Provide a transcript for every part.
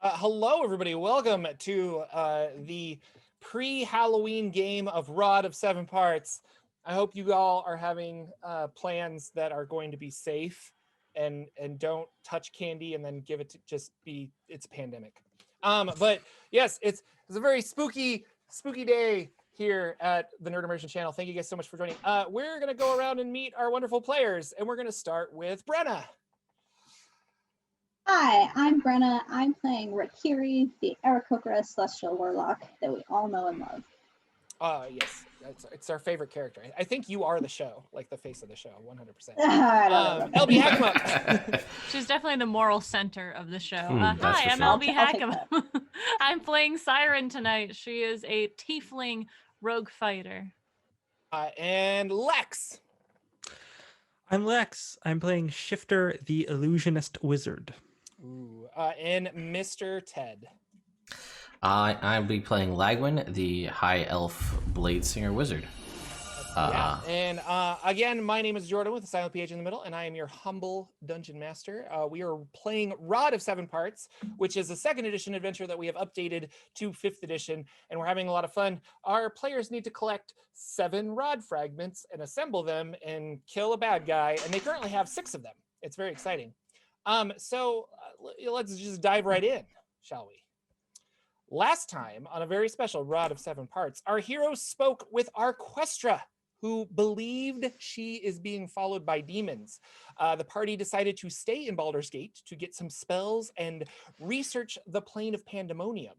Hello, everybody. Welcome to the pre-Halloween game of Rod of Seven Parts. I hope you all are having plans that are going to be safe and don't touch candy and then give it to it's a pandemic. But yes, it's a very spooky day here at the Nerd Immersion channel. Thank you guys so much for joining. We're going to go around and meet our wonderful players, and we're going to start with Brenna. Hi, I'm Brenna. I'm playing Rakiri, the Aarakocra Celestial Warlock that we all know and love. Yes, it's our favorite character. I think you are the show, like the face of the show, 100%. LB Hack'em. She's definitely the moral center of the show. Hi, I'm LB Hack'em. I'm playing Siren tonight. She is a tiefling rogue fighter. And Lex. I'm Lex. I'm playing Shifter, the illusionist wizard. Ooh, and Mr. Ted. I'll be playing Lagwin, the high elf blade singer wizard. Yeah. And again, my name is Jordan with a silent PH in the middle, and I am your humble dungeon master. We are playing Rod of Seven Parts, which is a 2nd edition adventure that we have updated to 5th edition, and we're having a lot of fun. Our players need to collect 7 rod fragments and assemble them and kill a bad guy, and they currently have 6 of them. It's very exciting. So let's just dive right in, shall we? Last time, on a very special Rod of Seven Parts, our heroes spoke with Arquestra, who believed she is being followed by demons. The party decided to stay in Baldur's Gate to get some spells and research the plane of Pandemonium.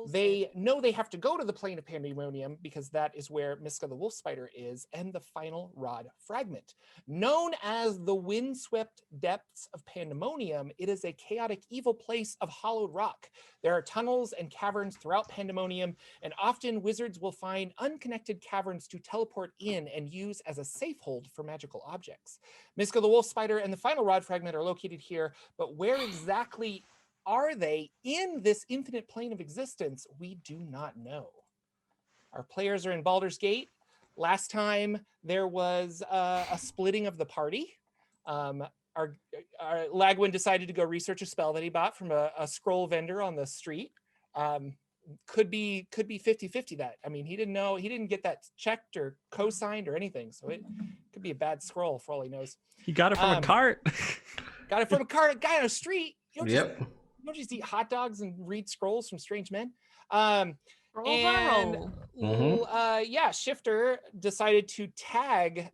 They know they have to go to the plane of Pandemonium because that is where Miska the Wolf Spider is and the final rod fragment. Known as the windswept depths of Pandemonium, it is a chaotic, evil place of hollowed rock. There are tunnels and caverns throughout Pandemonium, and often wizards will find unconnected caverns to teleport in and use as a safe hold for magical objects. Miska the Wolf Spider and the final rod fragment are located here, but where exactly are they in this infinite plane of existence? We do not know. Our players are in Baldur's Gate. Last time there was a splitting of the party. Our Lagwin decided to go research a spell that he bought from a scroll vendor on the street. Could be 50-50 that. I mean, he didn't get that checked or co-signed or anything. So it could be a bad scroll for all he knows. He got it from a cart. Got it from a cart, a guy on the street. You Yep. don't just eat hot dogs and read scrolls from strange men. Rolls on a roll. Yeah, Shifter decided to tag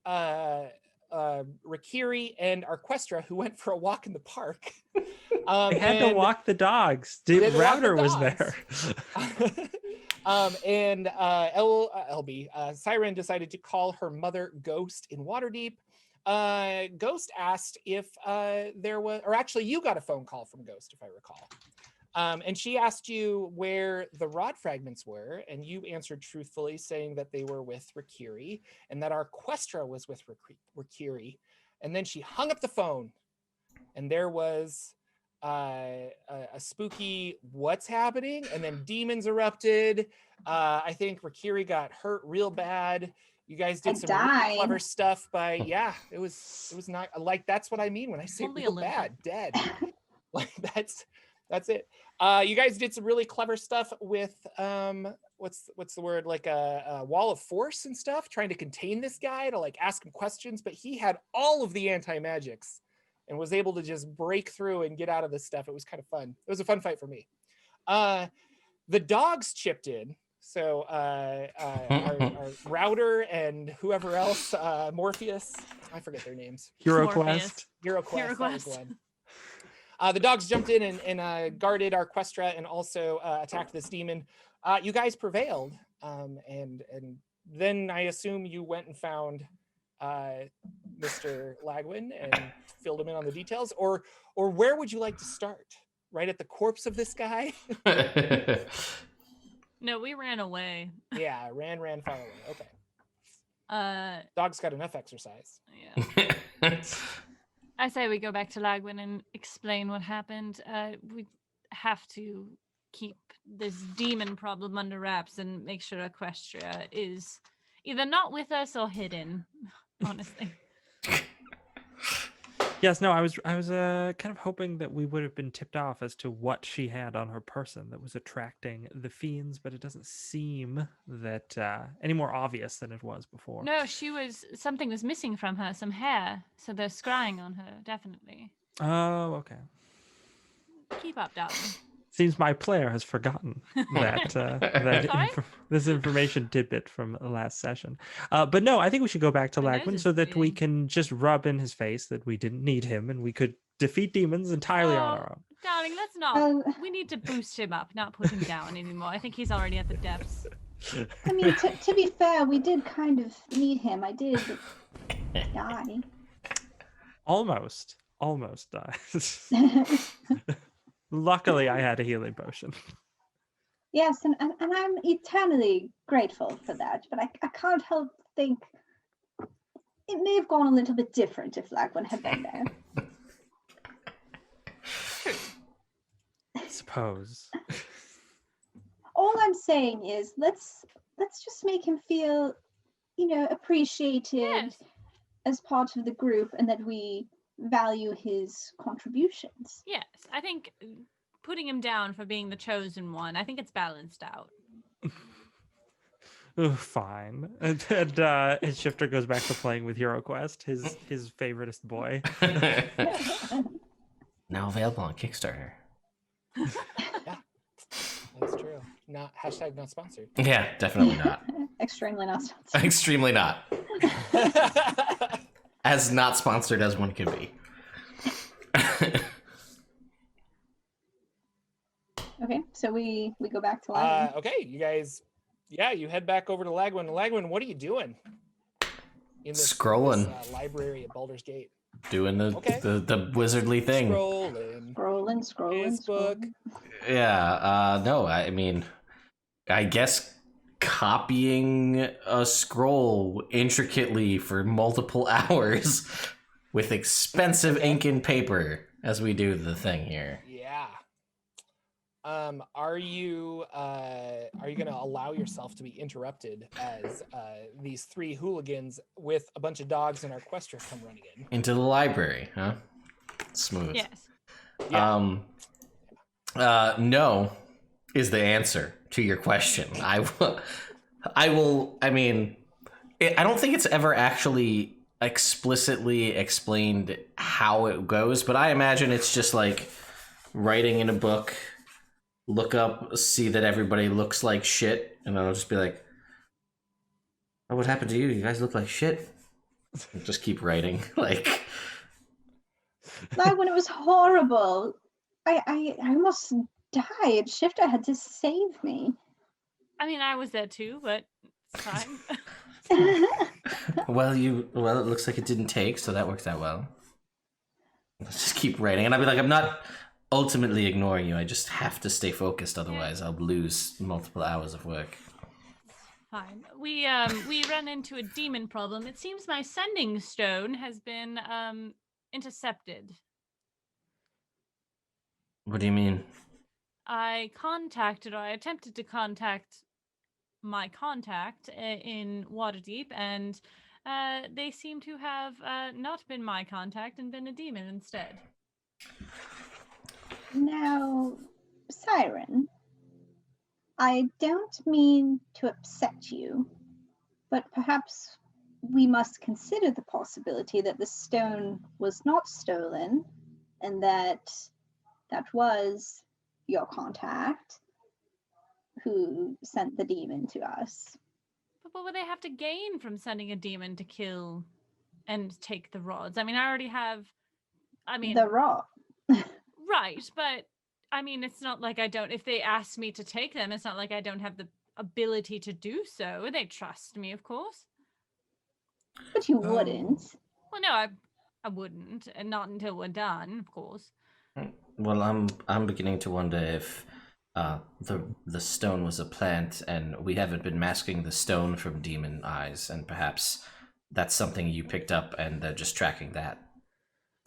Rakiri and Arquestra, who went for a walk in the park. They had to walk the dogs. The router was there. And Siren decided to call her mother Ghost in Waterdeep. Ghost asked if there was, or actually you got a phone call from Ghost, if I recall. And she asked you where the rod fragments were, and you answered truthfully, saying that they were with Rakiri, and that Arquestra was with Rakiri. And then she hung up the phone, and there was a spooky "what's happening?" and then demons erupted. I think Rakiri got hurt real bad. You guys did some really clever stuff by it was not like, that's what I mean when I say real bad, dead. Like that's it. You guys did some really clever stuff with what's the word, like a wall of force and stuff, trying to contain this guy, to like ask him questions, but he had all of the anti-magics and was able to just break through and get out of this stuff. It was kind of fun. It was a fun fight for me. The dogs chipped in. So our router and whoever else, Morpheus, I forget their names. HeroQuest. That was one. The dogs jumped in and guarded Arquestra and also attacked this demon. You guys prevailed, and then I assume you went and found Mr. Lagwin and filled him in on the details, or where would you like to start? Right at the corpse of this guy? No, we ran away. Yeah, ran far away. Okay. Dog's got enough exercise. Yeah. I say we go back to Lagwin and explain what happened. We have to keep this demon problem under wraps and make sure Equestria is either not with us or hidden, honestly. Yes, no, I was kind of hoping that we would have been tipped off as to what she had on her person that was attracting the fiends, but it doesn't seem that any more obvious than it was before. No, something was missing from her, some hair. So they're scrying on her, definitely. Oh, okay. Keep up, darling. Seems my player has forgotten that this information tidbit from the last session. But no, I think we should go back to My nose Lagwin is so that we bleeding. can just rub in his face that we didn't need him and we could defeat demons entirely on our own. Darling, let's not. We need to boost him up, not put him down anymore. I think he's already at the depths. I mean, to be fair, we did kind of need him. I did die. Almost dies. Luckily, I had a healing potion. Yes, and I'm eternally grateful for that, but I can't help think it may have gone a little bit different if Lagwin had been there. I suppose. All I'm saying is let's just make him feel, appreciated Yes. as part of the group, and that we value his contributions. Yes, I think putting him down for being the chosen one, I think it's balanced out. Oh, fine. And Shifter goes back to playing with HeroQuest, his favoriteest boy. Now available on Kickstarter. That's true. Not sponsored. Yeah, definitely not. Extremely not sponsored. Extremely not. As not sponsored as one can be. Okay, so we go back to Lagwin. Okay, you guys. Yeah, you head back over to Lagwin. Lagwin, what are you doing? In Scrolling. this, library at Baldur's Gate. Doing the wizardly thing. Scrolling. His book. Yeah, no, I mean, I guess copying a scroll intricately for multiple hours with expensive ink and paper as we do the thing here. Yeah. Are you going to allow yourself to be interrupted as these three hooligans with a bunch of dogs and our quester come running in? Into the library, huh? Smooth. Yes. Yeah. No is the answer to your question. I mean, I don't think it's ever actually explicitly explained how it goes, but I imagine it's just like writing in a book, look up, see that everybody looks like shit, and I'll just be like, oh, what happened to you? You guys look like shit. Just keep writing. Like When it was horrible, I almost died. Shifter had to save me. I mean, I was there too, but it's fine. Well, it looks like it didn't take, so that worked out well. Let's just keep writing. And I'll be like, I'm not ultimately ignoring you. I just have to stay focused, otherwise I'll lose multiple hours of work. Fine. We ran into a demon problem. It seems my sending stone has been intercepted. What do you mean? I attempted to contact my contact in Waterdeep, and they seem to have not been my contact and been a demon instead. Now, Siren, I don't mean to upset you, but perhaps we must consider the possibility that the stone was not stolen and that was your contact who sent the demon to us. But what would they have to gain from sending a demon to kill and take the rods? I mean, I already have... The rod. Right, but I mean, it's not like I don't... If they ask me to take them, it's not like I don't have the ability to do so. They trust me, of course. But you wouldn't. Well, no, I wouldn't, and not until we're done, of course. Well, I'm beginning to wonder if the stone was a plant, and we haven't been masking the stone from demon eyes, and perhaps that's something you picked up, and they're just tracking that,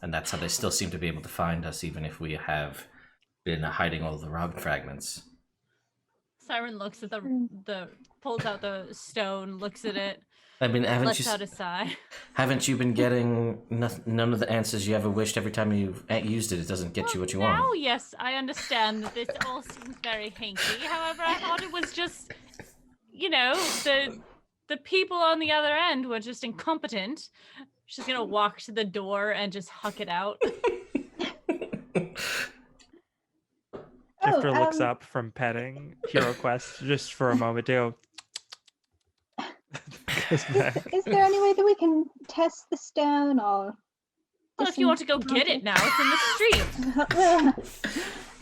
and that's how they still seem to be able to find us, even if we have been hiding all the rock fragments. Siren looks at the pulls out the stone, looks at it. I mean, Lets out a sigh. haven't you been getting none of the answers you ever wished every time you've used it? It doesn't get you what you now, want. yes, I understand that this all seems very hanky. However, I thought it was just, the people on the other end were just incompetent. She's gonna walk to the door and just huck it out. Shifter looks up from petting Hero Quest just for a moment to go. Goes back. Is there any way that we can test the stone or? Well, if you want to go get it now, it's in the street.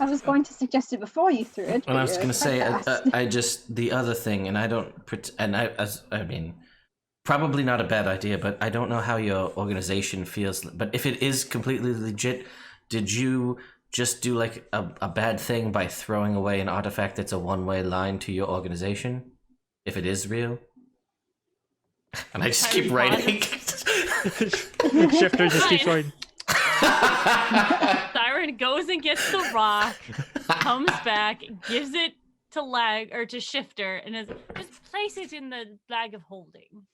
I was going to suggest it before you threw it. And I was you're going to say, fast. I just the other thing, and I don't, I mean, probably not a bad idea, but I don't know how your organization feels. But if it is completely legit, did you just do like a bad thing by throwing away an artifact that's a one-way line to your organization? If it is real, and I just keep writing. Shifter just keeps going. Siren goes and gets the rock, comes back, gives it to Shifter, and just place it in the bag of holding.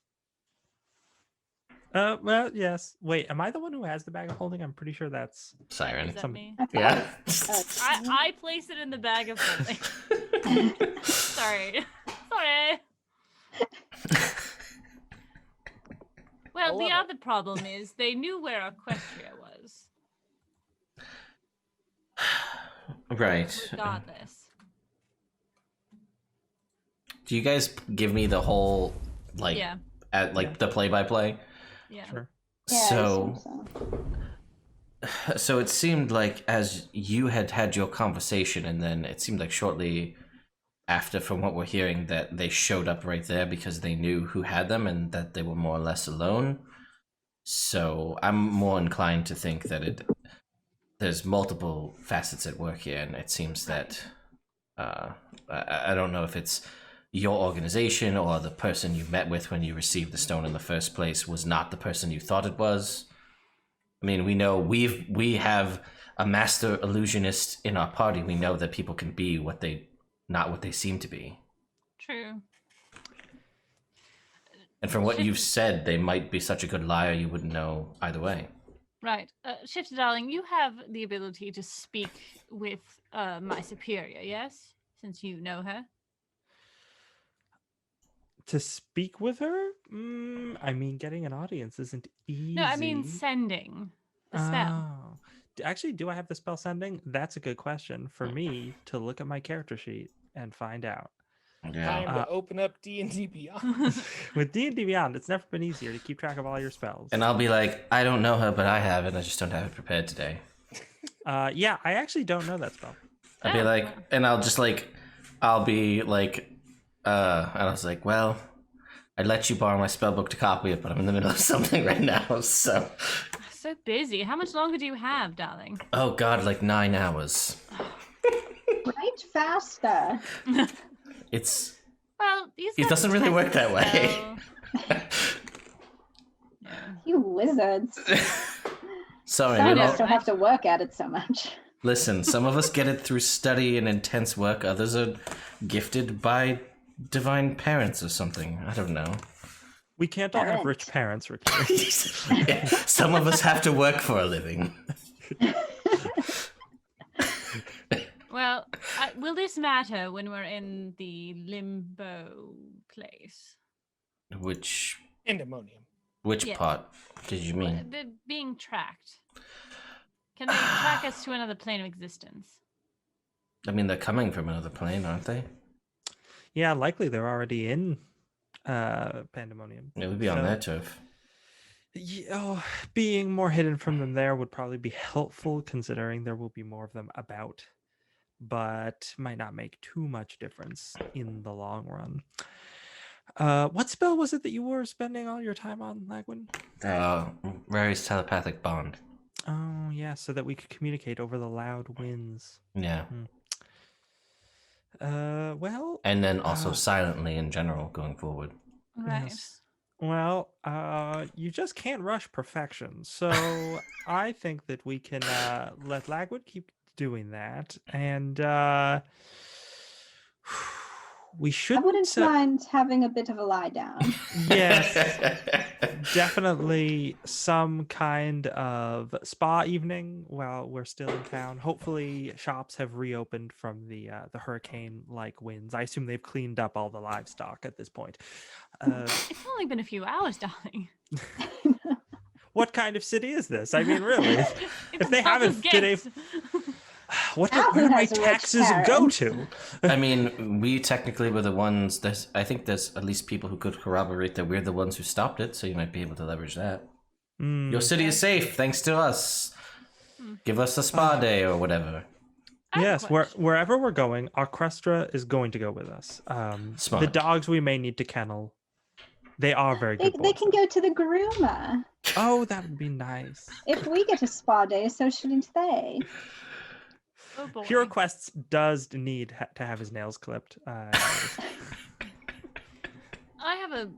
Well, yes. Wait, am I the one who has the bag of holding? I'm pretty sure that's Siren. Is that me? Yeah. I place it in the bag of holding. Sorry. Well, the other problem is they knew where Equestria was. Right. Regardless. Do you guys give me the whole Yeah. the play-by-play? Yeah. sure. Yeah, I So assume so it seemed like as you had your conversation, and then it seemed like shortly after, from what we're hearing, that they showed up right there because they knew who had them and that they were more or less alone. So I'm more inclined to think that there's multiple facets at work here, and it seems that I don't know if it's your organization or the person you met with when you received the stone in the first place was not the person you thought it was. I mean, we know we have a master illusionist in our party. We know that people can be not what they seem to be. True. And from what you've said, they might be such a good liar you wouldn't know either way. Right. Shifter, darling, you have the ability to speak with my superior, yes? Since you know her. To speak with her? I mean, getting an audience isn't easy. No, I mean sending the spell. Oh. Actually, do I have the spell sending? That's a good question for me to look at my character sheet and find out. Yeah. Time to open up D&D Beyond. With D&D Beyond, it's never been easier to keep track of all your spells. And I'll be like, I don't know her, but I have it. I just don't have it prepared today. Yeah, I actually don't know that spell. I'll be like, and I'll be like, and I was like, well, I'd let you borrow my spellbook to copy it, but I'm in the middle of something right now, so. So busy. How much longer do you have, darling? Oh God, like 9 hours. Write faster. It's. Well, It doesn't really work that way. You wizards. Sorry, Some we of us all, don't have to work at it so much. listen, some of us get it through study and intense work. Others are gifted by divine parents or something. I don't know. We can't all have rich parents, Ricky. Yeah, some of us have to work for a living. Well, will this matter when we're in the limbo place? Which Pandemonium. Yes. part did you mean? They're being tracked. Can they track us to another plane of existence? I mean, they're coming from another plane, aren't they? Yeah, likely they're already in Pandemonium. It would be on So- their turf. Being more hidden from them there would probably be helpful, considering there will be more of them about, but might not make too much difference in the long run. What spell was it that you were spending all your time on, Lagwin? Rary's telepathic bond. Oh, yeah, so that we could communicate over the loud winds. Yeah. Well, And then also silently in general going forward. Right. yes. Well, you just can't rush perfection. So I think that we can let Lagwood keep doing that. And We should. I wouldn't mind having a bit of a lie down. Yes, definitely some kind of spa evening while we're still in town. Hopefully, shops have reopened from the hurricane-like winds. I assume they've cleaned up all the livestock at this point. It's only been a few hours, darling. What kind of city is this? I mean, really, if they haven't Baldur's been able, Gate. where Alvin do my has a rich taxes Karen. go to? I mean, we technically were the ones that I think there's at least people who could corroborate that we're the ones who stopped it, so you might be able to leverage that. Your city is safe thanks to us. Give us a spa day or whatever. Yes, wherever we're going, Orchestra is going to go with us. Smart. The dogs we may need to kennel. They are very They, good. they can go to the groomer. Oh, that would be nice. If we get a spa day, so shouldn't they? Oh boy. Pure Quests does need to have his nails clipped. I have a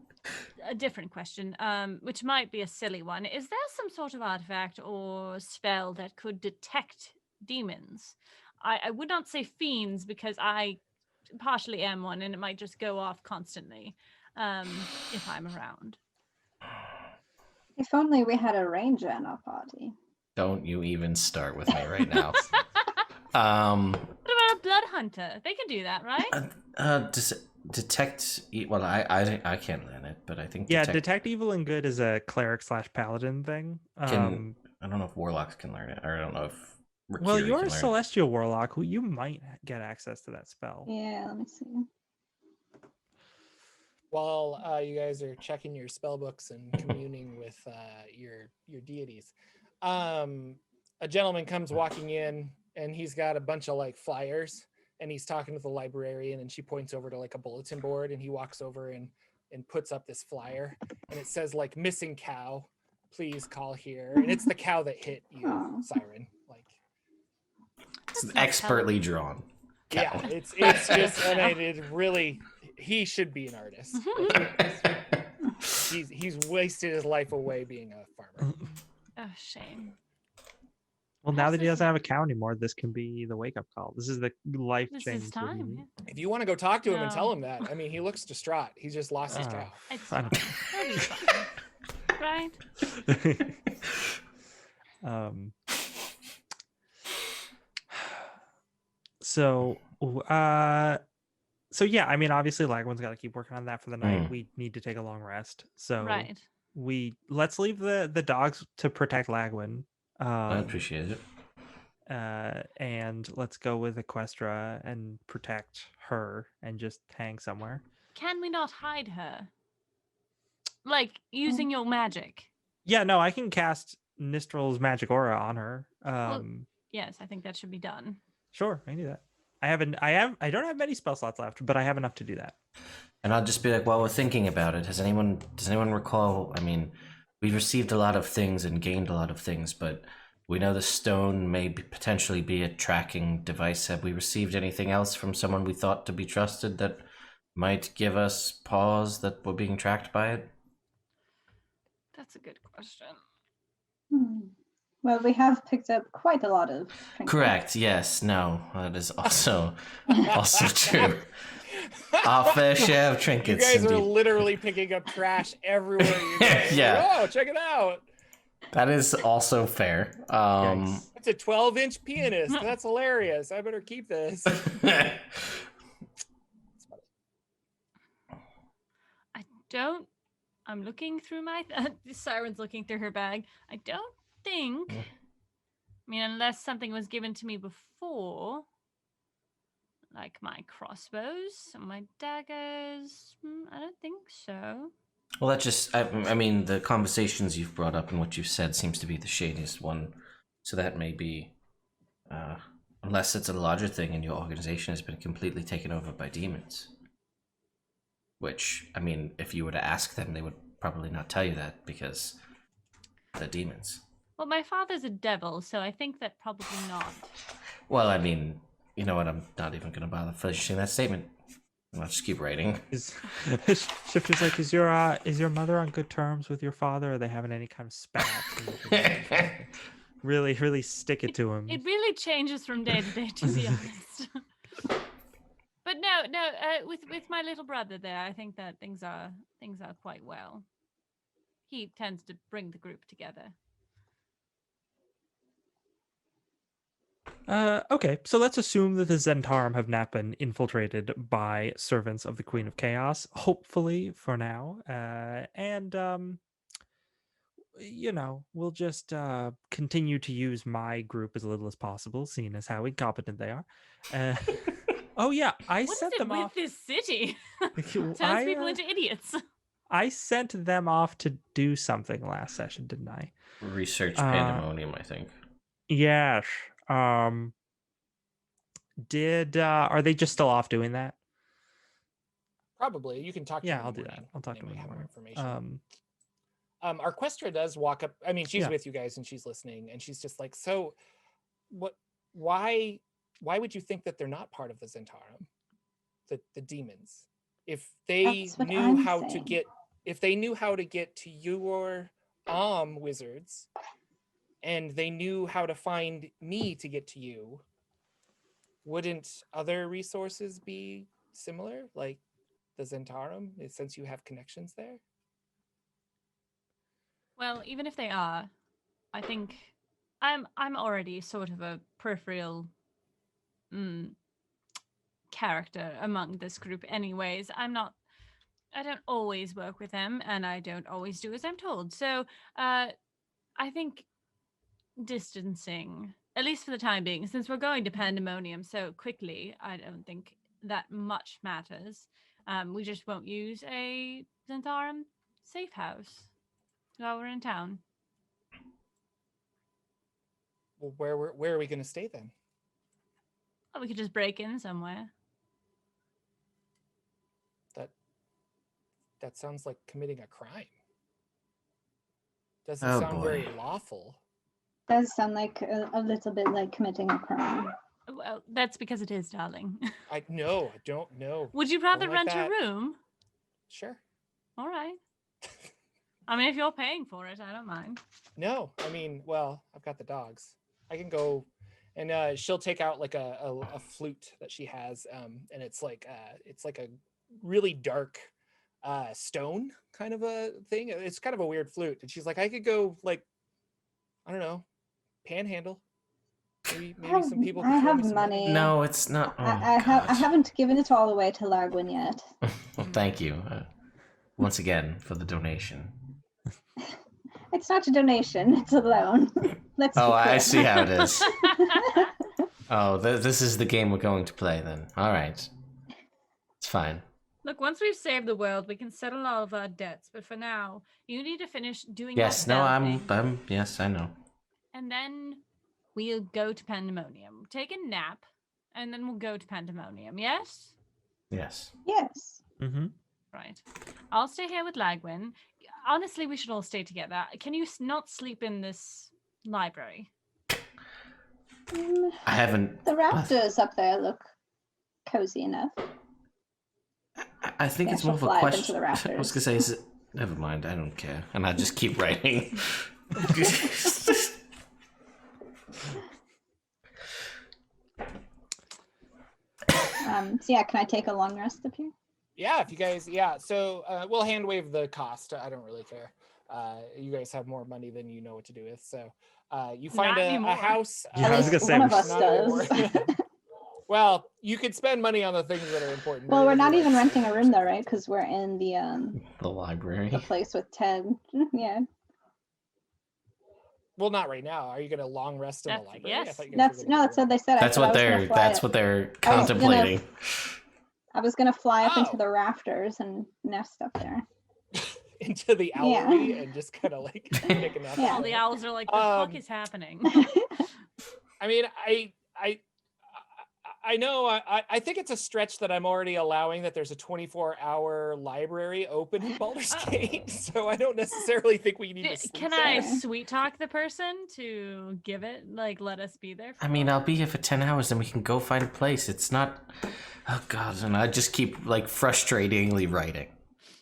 different question, which might be a silly one. Is there some sort of artifact or spell that could detect demons? I would not say fiends because I partially am one and it might just go off constantly if I'm around. If only we had a ranger in our party. Don't you even start with me right now. What about a blood hunter? They can do that, right? Detect. Well, I can't learn it, but I think. Detect evil and good is a cleric / paladin thing. I don't know if warlocks can learn it, or I don't know if. Well, Rikiri you're can a learn it. celestial warlock who you might get access to that spell. Yeah, let me see. While you guys are checking your spell books and communing with your deities, a gentleman comes walking in and he's got a bunch of like flyers and he's talking to the librarian and she points over to like a bulletin board and he walks over and puts up this flyer and it says like missing cow, please call here, and it's the cow that hit you, Aw. Siren. Like It's That's not expertly drawn. Cow. yeah, it's just and it really he should be an artist. He's wasted his life away being a farmer. Oh, shame. Well, now that he doesn't have a cow anymore, this can be the wake-up call. This is the life This change. is that he time. needs. If you want to go talk to him and No. tell him that, I mean, he looks distraught. He just lost his Oh. cow. It's I fine. don't- It'll be fine. Right? So yeah, I mean, obviously Lagwin's got to keep working on that for the night. We need to take a long rest. So Right. let's leave the dogs to protect Lagwin. I appreciate it. And let's go with Equestra and protect her and just hang somewhere. Can we not hide her? Like using your magic. Yeah, no, I can cast Nistral's magic aura on her. Yes, I think that should be done. Sure, I can do that. I don't have many spell slots left, but I have enough to do that. And I'll just be like, while we're thinking about it, does anyone recall? I mean, we've received a lot of things and gained a lot of things, but we know the stone may potentially be a tracking device. Have we received anything else from someone we thought to be trusted that might give us pause that we're being tracked by it? That's a good question. Well, we have picked up quite a lot of trinkets. Correct. Yes. No. That is also true. Our fair share of You trinkets. guys are Indeed. literally picking up trash everywhere you go. Yeah. Oh, check it out. That is also fair. Yikes. It's a 12-inch pianist. That's hilarious. I better keep this. I'm looking through my Siren's looking through her bag. I don't think, I mean, unless something was given to me before, like my crossbows and my daggers, I don't think so. Well, that just, I mean, the conversations you've brought up and what you've said seems to be the shadiest one. So that may be, unless it's a larger thing and your organization has been completely taken over by demons. Which, I mean, if you were to ask them, they would probably not tell you that because they're demons. Well, my father's a devil, so I think that probably not. Well, I mean, you know what? I'm not even going to bother finishing that statement. I'll just keep writing. Shifter's like, is your mother on good terms with your father? Are they having any kind of spat? Really, really stick it to him. It really changes from day to day, to be honest. But no. With my little brother there, I think that things are quite well. He tends to bring the group together. Okay, so let's assume that the Zentarum have not been infiltrated by servants of the Queen of Chaos, hopefully for now. And we'll just continue to use my group as little as possible, seeing as how incompetent they are. Oh yeah, I What sent is it them with off. this city? Turns people into idiots. I sent them off to do something last session, didn't I? Research Pandemonium, I think. Yes. Are they just still off doing that? Probably. You can talk to Yeah, them. I'll do that. I'll talk to them have more more information. Our Questra does walk up. I mean, she's with you guys and she's listening, and she's just like, so what? Why would you think that they're not part of the Zentarum, the demons? If they knew how to get, to your wizards, and they knew how to find me to get to you, wouldn't other resources be similar, like the Zentarum, since you have connections there? Well, even if they are, I think I'm already sort of a peripheral character among this group anyways. I don't always work with them, and I don't always do as I'm told. So I think distancing, at least for the time being, since we're going to Pandemonium so quickly, I don't think that much matters. We just won't use a Zentarum safe house while we're in town. Well, where are we going to stay then? Oh, we could just break in somewhere. That sounds like committing a crime. Doesn't sound very lawful. Does sound like a little bit like committing a crime. Well, that's because it is, darling. I don't know. Would you rather Don't like rent that. a room? Sure. All right. I mean, if you're paying for it, I don't mind. No, I mean, well, I've got the dogs. I can go, and she'll take out like a flute that she has, and it's like a really dark stone kind of a thing. It's kind of a weird flute, and she's like, I could go, like, I don't know, panhandle. Maybe some people. I have money. No, it's not. Oh, I haven't given it all away to Lagwin yet. Well, thank you once again for the donation. It's not a donation; it's a loan. Let's. Oh, I see how it is. Oh, this is the game we're going to play then. All right, it's fine. Look, once we've saved the world, we can settle all of our debts. But for now, you need to finish doing. Yes, that no, thing. I'm. Yes, I know. And then we'll go to Pandemonium, take a nap, and then we'll go to Pandemonium. Yes. Yes. Yes. Mm-hmm. Right. I'll stay here with Lagwin. Honestly, we should all stay together. Can you not sleep in this library? I haven't. The rafters up there look cozy enough. I think Yeah, it's more of a she'll fly up into question. the rafters. I was gonna say, is it? Never mind. I don't care, and I just keep writing. So yeah, can I take a long rest up here? Yeah, if you guys, so we'll hand wave the cost. I don't really care. You guys have more money than you know what to do with. So you find a house. Yeah, I was gonna say, one of us does. Well, you could spend money on the things that are important. Well, we're not even renting a room though, right? Because we're in the library. the place with Ted. Yeah. Well, not right now. Are you going to long rest in the library? Yes. I thought you guys That's were gonna that's what they said. That's what they're contemplating. I was gonna fly up into Oh. the rafters and nest up there. into the owlery and just kind of like take a nap. Yeah. All the owls are like, the fuck is happening? I mean, I know. I think it's a stretch that I'm already allowing that there's a 24-hour library open in Baldur's Gate, so I don't necessarily think we need to sleep Can there. I sweet talk the person to give it, like, let us be there? I mean, I'll be here for 10 hours and we can go find a place. It's not. Oh, God. And I just keep, like, frustratingly writing.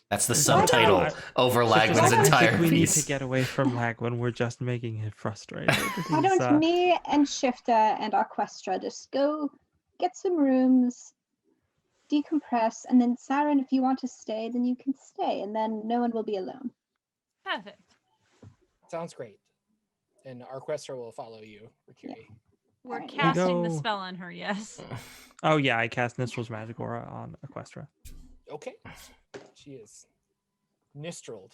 That's the subtitle over Lagwin's entire we need piece. to get away from Lagwin. We're just making him frustrated. Why don't me and Shifter and our Questra just go get some rooms, decompress, and then Siren, if you want to stay, then you can stay, and then no one will be alone. Perfect. Sounds great. And our Questor will follow you, Rikiri. We're Alright, casting the go. spell on her, yes. Oh yeah, I cast Nistral's Magic Aura on Equestra. Okay. She is Nistraled,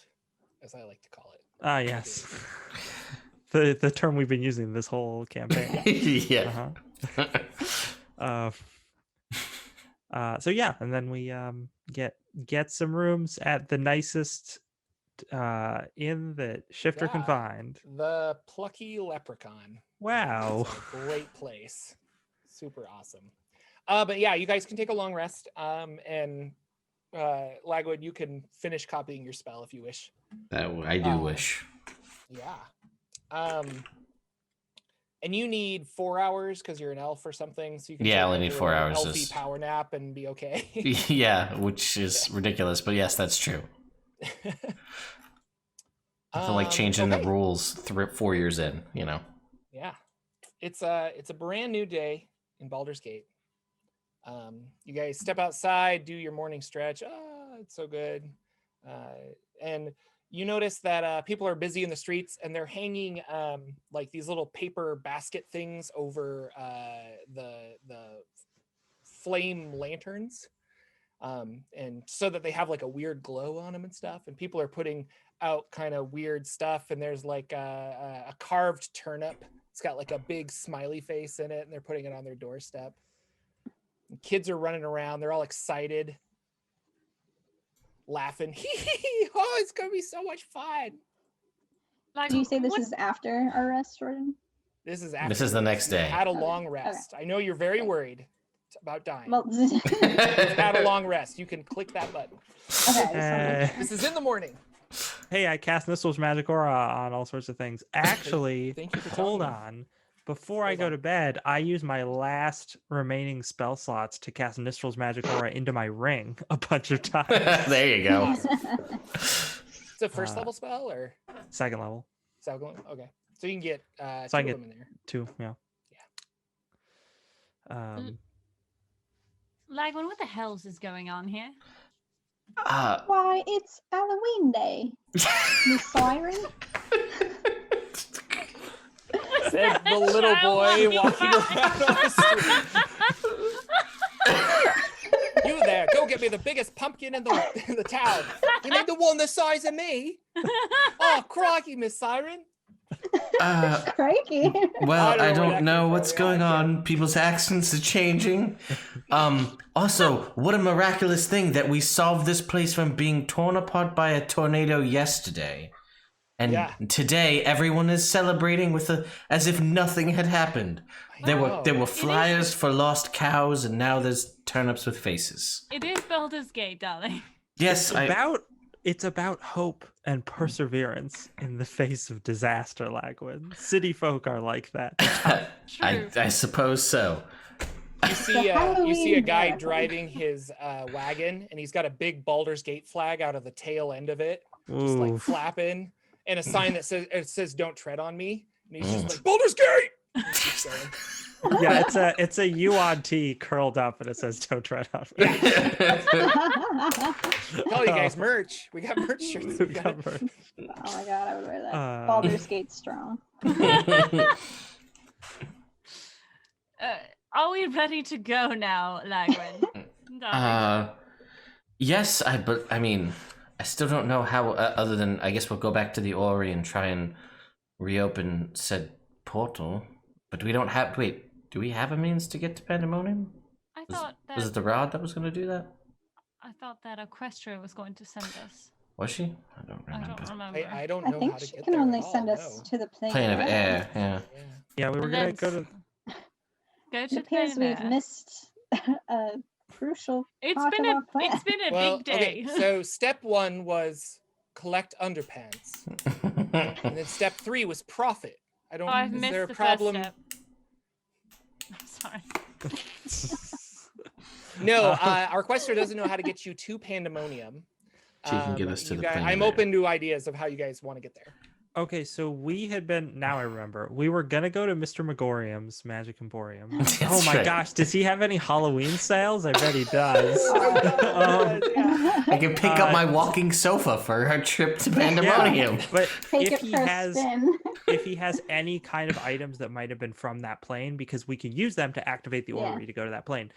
as I like to call it. Ah yes. The term we've been using this whole campaign. Yeah. So yeah, and then we get some rooms at the nicest inn that Shifter can Yeah. find. The Plucky Leprechaun. Wow. It's a great place. Super awesome. But yeah, you guys can take a long rest. And Lagwood, you can finish copying your spell if you wish. I do wish. Yeah. And you need 4 hours because you're an elf or something. So you can Yeah, I take only like need a 4 little hours. Elfie power nap and be okay. Yeah, which is ridiculous, but yes, that's true. I feel like changing the rules 4 years in, you know. Yeah, it's a brand new day in Baldur's Gate. You guys step outside, do your morning stretch. It's so good. And you notice that people are busy in the streets, and they're hanging like these little paper basket things over the flame lanterns, and so that they have like a weird glow on them and stuff. And people are putting out kind of weird stuff. And there's like a carved turnip. It's got like a big smiley face in it, and they're putting it on their doorstep. And kids are running around. They're all excited, laughing. Oh, it's gonna be so much fun. Like, Do you say this what- is after our rest, Jordan? This is after This is the you next day. had a Okay, long rest. I know you're very worried about dying. Well, You've had a long rest. You can click that button. okay, I just wanted This is in the morning. Hey, I cast Nistral's Magic Aura on all sorts of things. Actually, Thank you for hold telling me. on. Before I Hold go on. to bed, I use my last remaining spell slots to cast Nistral's Magic Aura into my ring a bunch of times. There you go. It's a first level spell or Second level. second level? Okay. So you can get So two I of get- them in there. 2, yeah. Lagwin, what the hell's is going on here? Why, it's Halloween Day, Miss Siren. Said the little boy walking around on the street. You there, go get me the biggest pumpkin in the town. You need the one the size of me. Oh, crikey, Miss Siren. Crikey. Well, I where that don't came know from. what's Yeah, going I on. People's accents are changing. Also, what a miraculous thing that we solved this place from being torn apart by a tornado yesterday. And Yeah. today everyone is celebrating as if nothing had happened. There know. were flyers for lost cows, and now there's turnips with faces. It is Baldur's Gate, darling. Yes, It's about hope and perseverance in the face of disaster, Lagwin. City folk are like that. I suppose so. You see a Halloween guy marathon. driving his wagon, and he's got a big Baldur's Gate flag out of the tail end of it, just like Oof. flapping, and a sign that says "Don't tread on me." And he's just like Baldur's Gate. And he keeps going. Yeah, it's a U on T curled up, and it says "Don't tread on me." Tell you guys, merch. We got merch shirts. We got it. Oh my god, I would wear that. Uh, Baldur's Gate strong. Are we ready to go now, Lagwin? Darling. Yes, but I mean, I still don't know how. Other than I guess we'll go back to the Ori and try and reopen said portal. But we don't have. Wait, do we have a means to get to Pandemonium? I thought Was it the rod that was going to do that? I thought that Equestria was going to send us. Was she? I don't I remember. don't remember. I don't I know think how to she get can there only at all, send us no. to the plane, Plane of air. Yeah. Yeah. Yeah, we were And gonna then go to. Go It to the appears plane we've there. missed a crucial It's part been of a our plan. it's been a Well, big day. okay. So step 1 was collect underpants, and then step 3 was profit. I don't. Oh, I've is missed there a the problem? first step. I'm sorry. No, our quester doesn't know how to get you to Pandemonium. She can get us to you the plane of I'm air. open to ideas of how you guys want to get there. Okay, so we had been. Now I remember. We were gonna go to Mr. Magorium's Magic Emporium. Oh my gosh, does he have any Halloween sales? I bet he does. Yeah. I can pick up my walking sofa for our trip to Pandemonium. Yeah, but Take if it he for a has, spin. if he has any kind of items that might have been from that plane, because we can use them to activate the orrery to go to that plane.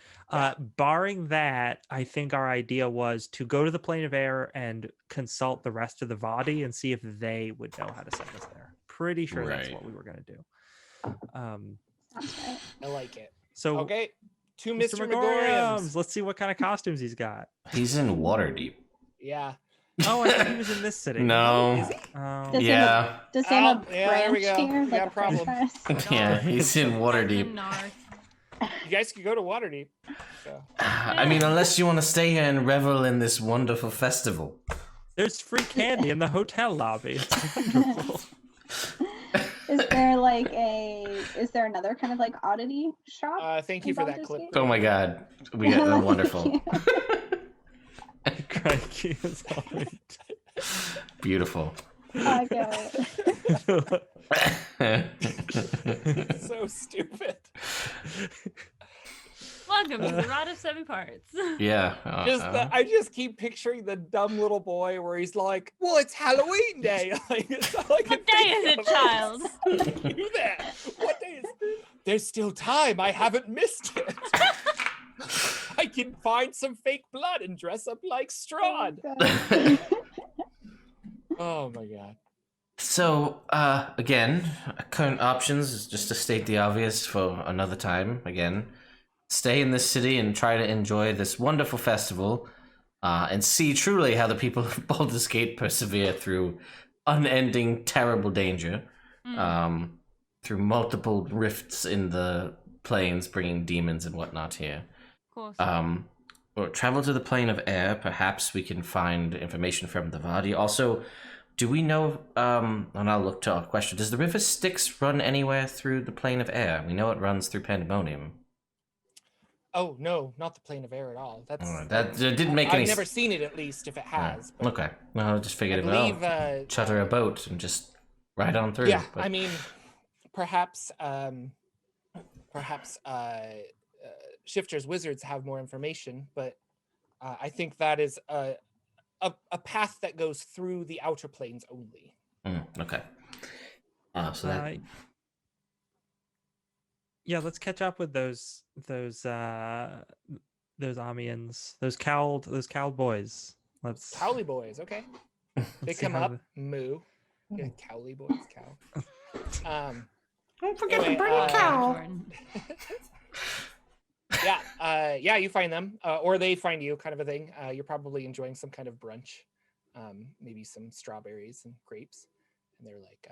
Barring that, I think our idea was to go to the plane of air and consult the rest of the Vadi and see if they would know how to send us there. Pretty sure that's what we were going to do. Sounds right. I like it. So Okay, to Mr. Mr. Magorium's. Magorium's. Let's see what kind of costumes he's got. He's in Waterdeep. Yeah. Oh, I thought he was in this city. No. Is he? Does Yeah. Does he have a yeah, there we branch go. here? We got Like a a French problem. press? Yeah, he's in Waterdeep. North. You guys could go to Waterdeep. So. I mean, unless you want to stay here and revel in this wonderful festival. There's free candy in the hotel lobby. It's wonderful. Is there another kind of like oddity shop? Thank you for that clip. Oh my god. We got wonderful. Crikey, it's all right. Beautiful. I get it. So stupid. Welcome to the Rod of Seven Parts. Yeah. I just keep picturing the dumb little boy where he's like, "Well, it's Halloween day." Like, it's all I can What day is think it, of. child? Do that. What day is it? There's still time. I haven't missed it. I can find some fake blood and dress up like Strahd. Oh my god. So, again, current options is just to state the obvious for another time. Again, stay in this city and try to enjoy this wonderful festival, and see truly how the people of Baldur's Gate persevere through unending, terrible danger, through multiple rifts in the planes, bringing demons and whatnot here. Of course. Or travel to the plane of air. Perhaps we can find information from the Vadi. Also, do we know, and I'll look to our question, does the river Styx run anywhere through the plane of air? We know it runs through Pandemonium. Oh no, not the plane of air at all. That's That didn't make any I've never seen it, at least, if it has. But Okay. Well, I just figured I believe, charter a boat and just ride on through. yeah, but- I mean, perhaps Shifter's wizards have more information, but I think that is a path that goes through the outer planes only. Okay. So that Yeah, let's catch up with those Amians, those cowled boys. Let's Cowley boys, okay. They let's see come how up, moo. Yeah, Cowley boys, cow. don't forget anyway, to bring a cow. Jordan. Yeah, you find them, or they find you, kind of a thing. You're probably enjoying some kind of brunch, maybe some strawberries and grapes, and they're like,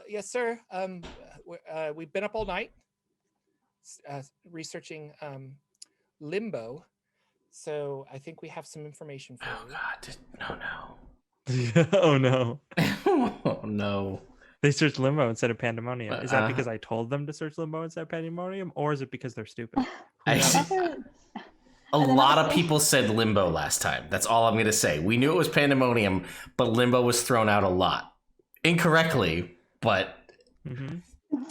"Yes, sir. We've been up all night, researching limbo. So I think we have some information for Oh you." god, no. Oh no. Oh no. They searched Limbo instead of Pandemonium. Is that Uh, because I told them to search Limbo instead of Pandemonium, or is it because they're stupid? I- Other- A And then lot of also- people said Limbo last time. That's all I'm going to say. We knew it was Pandemonium, but Limbo was thrown out a lot. Incorrectly, but Mm-hmm.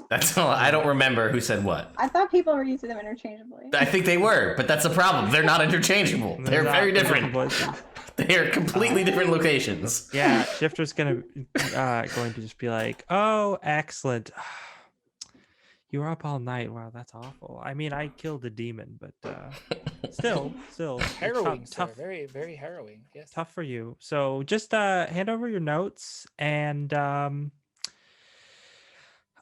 that's all. I don't remember who said what. I thought people were using them interchangeably. I think they were, but that's the problem. They're not interchangeable. They're not very in different. places. They are completely different locations. Yeah, Shifter's going to just be like, "Oh, excellent. You were up all night. Wow, that's awful. I mean, I killed a demon, but still Harrowing, sir. tough, Very, very harrowing. Yes. tough for you. So just hand over your notes and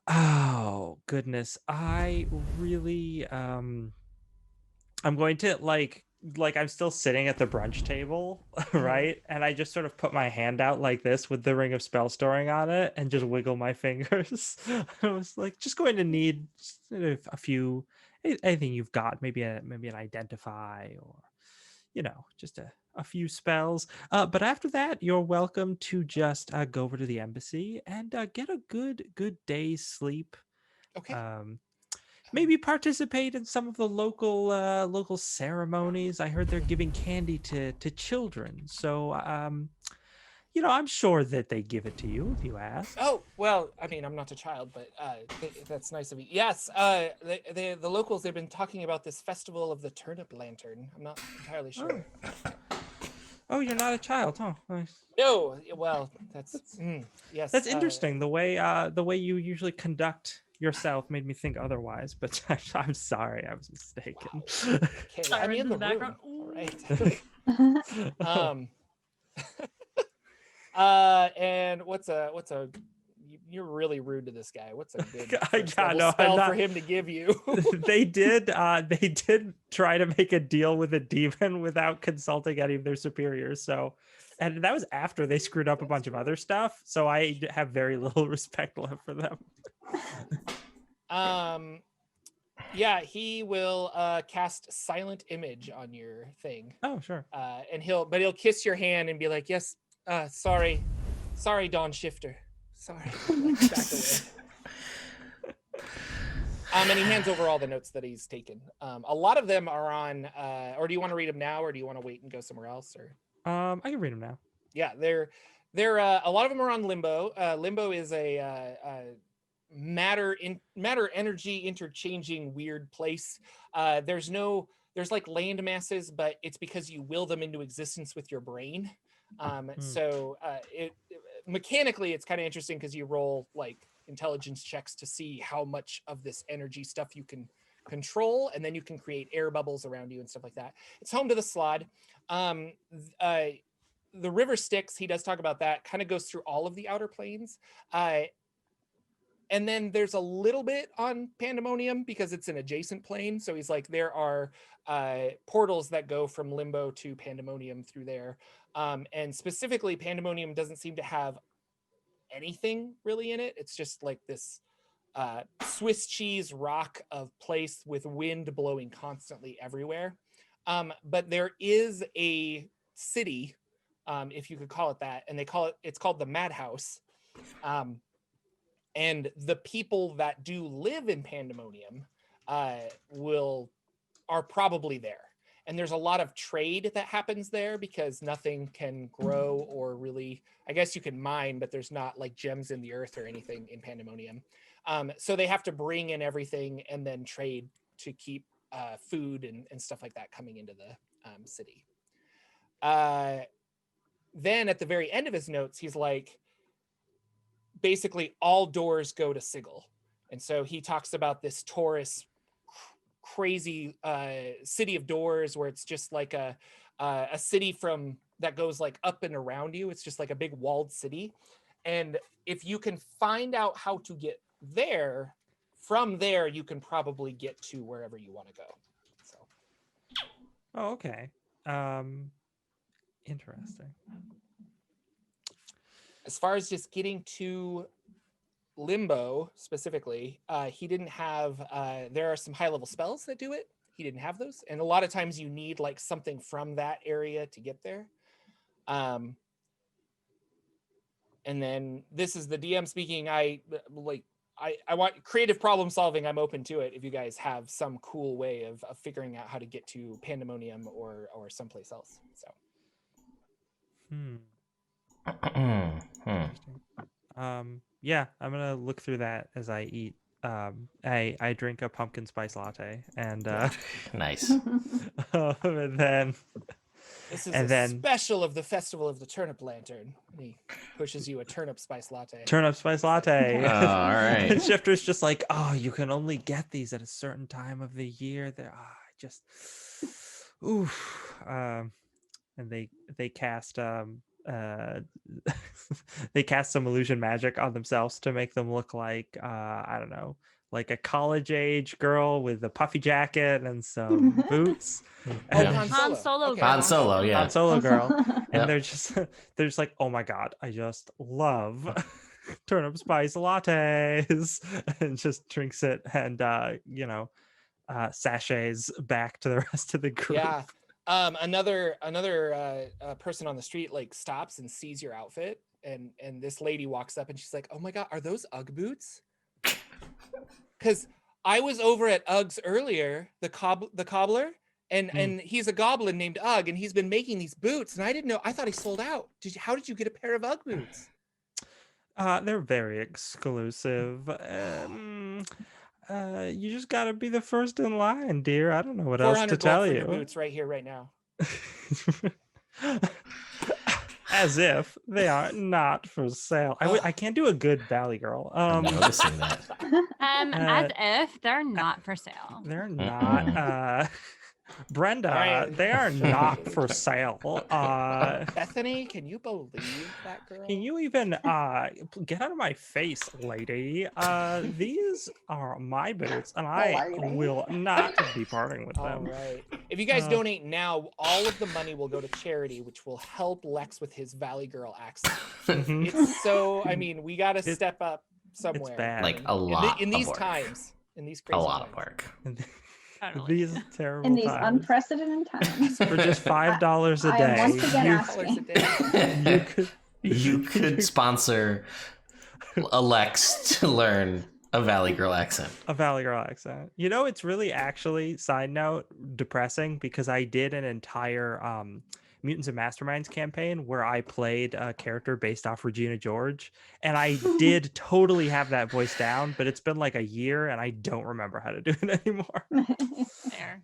oh goodness, I really I'm going to like I'm still sitting at the brunch table, right? And I just sort of put my hand out like this with the ring of spell storing on it and just wiggle my fingers. I was like, just going to need a few, anything you've got, maybe an identify, or just a few spells. But after that, you're welcome to just go over to the embassy and get a good day's sleep. Okay. Maybe participate in some of the local ceremonies. I heard they're giving candy to children. So I'm sure that they give it to you if you ask. Oh, well, I mean, I'm not a child, but that's nice of you. Yes, the locals, they've been talking about this festival of the turnip lantern. I'm not entirely sure. Oh, you're not a child, huh? Nice. No, well, yes. That's interesting. The way you usually conduct yourself made me think otherwise, but I'm sorry, I was mistaken. Okay, I'm in the background. room. All right. And what's a you're really rude to this guy. What's a good spell for him to give you? they did try to make a deal with a demon without consulting any of their superiors. So, and that was after they screwed up a bunch of other stuff. So I have very little respect left for them. Yeah, he will cast Silent Image on your thing. Oh, sure. And he'll kiss your hand and be like, "Yes, sorry, Dawn Shifter. Sorry." Back away. And he hands over all the notes that he's taken. A lot of them are on. Or do you want to read them now, or do you want to wait and go somewhere else? Or I can read them now. Yeah, they're a lot of them are on Limbo. Limbo is a matter energy interchanging weird place. There's like land masses, but it's because you will them into existence with your brain. So it mechanically it's kind of interesting because you roll like intelligence checks to see how much of this energy stuff you can control, and then you can create air bubbles around you and stuff like that. It's home to the Slod. The River Styx, he does talk about that, kind of goes through all of the outer planes. And then there's a little bit on Pandemonium because it's an adjacent plane. So he's like, there are portals that go from Limbo to Pandemonium through there. And specifically, Pandemonium doesn't seem to have anything really in it. It's just like this Swiss cheese rock of place with wind blowing constantly everywhere. But there is a city, if you could call it that, and it's called the Madhouse. And the people that do live in Pandemonium are probably there. And there's a lot of trade that happens there because nothing can grow or really, I guess you can mine, but there's not like gems in the earth or anything in Pandemonium. So they have to bring in everything and then trade to keep food and stuff like that coming into the city. Then at the very end of his notes, he's like, basically all doors go to Sigil. And so he talks about this Taurus crazy city of doors where it's just like a city from that goes like up and around you. It's just like a big walled city. And if you can find out how to get there, from there, you can probably get to wherever you want to go. So. Oh, okay. Interesting. As far as just getting to Limbo specifically, he didn't have, there are some high level spells that do it. He didn't have those. And a lot of times you need like something from that area to get there. And then this is the DM speaking. I want creative problem solving. I'm open to it. If you guys have some cool way of figuring out how to get to Pandemonium or someplace else. So. Yeah, I'm gonna look through that as I eat. I drink a pumpkin spice latte and nice. And then this is special of the Festival of the Turnip Lantern. He pushes you a turnip spice latte. Turnip spice latte. Oh, all right. And Shifter's just like, oh, you can only get these at a certain time of the year. They're just oof. And they cast they cast some illusion magic on themselves to make them look like I don't know, like a college age girl with a puffy jacket and some boots. Oh, And Han Solo. Okay. Han Solo, yeah. Han Solo girl. And Yep. they're just like, oh my god, I just love turnip spice lattes, and just drinks it and sachets back to the rest of the group. Yeah. Another person on the street like stops and sees your outfit, and this lady walks up and she's like, "Oh my god, are those Ugg boots?" Because I was over at Uggs earlier, the cobbler, and he's a goblin named Ugg, and he's been making these boots, and I didn't know. I thought he sold out. How did you get a pair of Ugg boots? They're very exclusive. You just gotta be the first in line, dear. I don't know what else to 400 gold tell for your you. boots right here, right now. As if they are not for sale. I can't do a good Valley Girl. I'm noticing that. As if they're not for sale. They're not. Brenda, Right. they are not for sale. Bethany, can you believe that girl? Can you even get out of my face, lady? These are my boots, and I will not be parting with All them. right. If you guys donate now, all of the money will go to charity, which will help Lex with his Valley Girl accent. Mhm. It's so, I mean, we got to step up somewhere. It's bad. Like a lot in these of work. times. In these A crazy lot times. of work. Totally. These terrible In these times. unprecedented times. For just $5 a I am day, once again you, asking. you could You could sponsor Alex to learn a Valley Girl accent. a Valley Girl accent. You know, it's really actually, side note, depressing because I did an entire Mutants and Masterminds campaign where I played a character based off Regina George, and I did totally have that voice down, but it's been like a year and I don't remember how to do it anymore. Fair.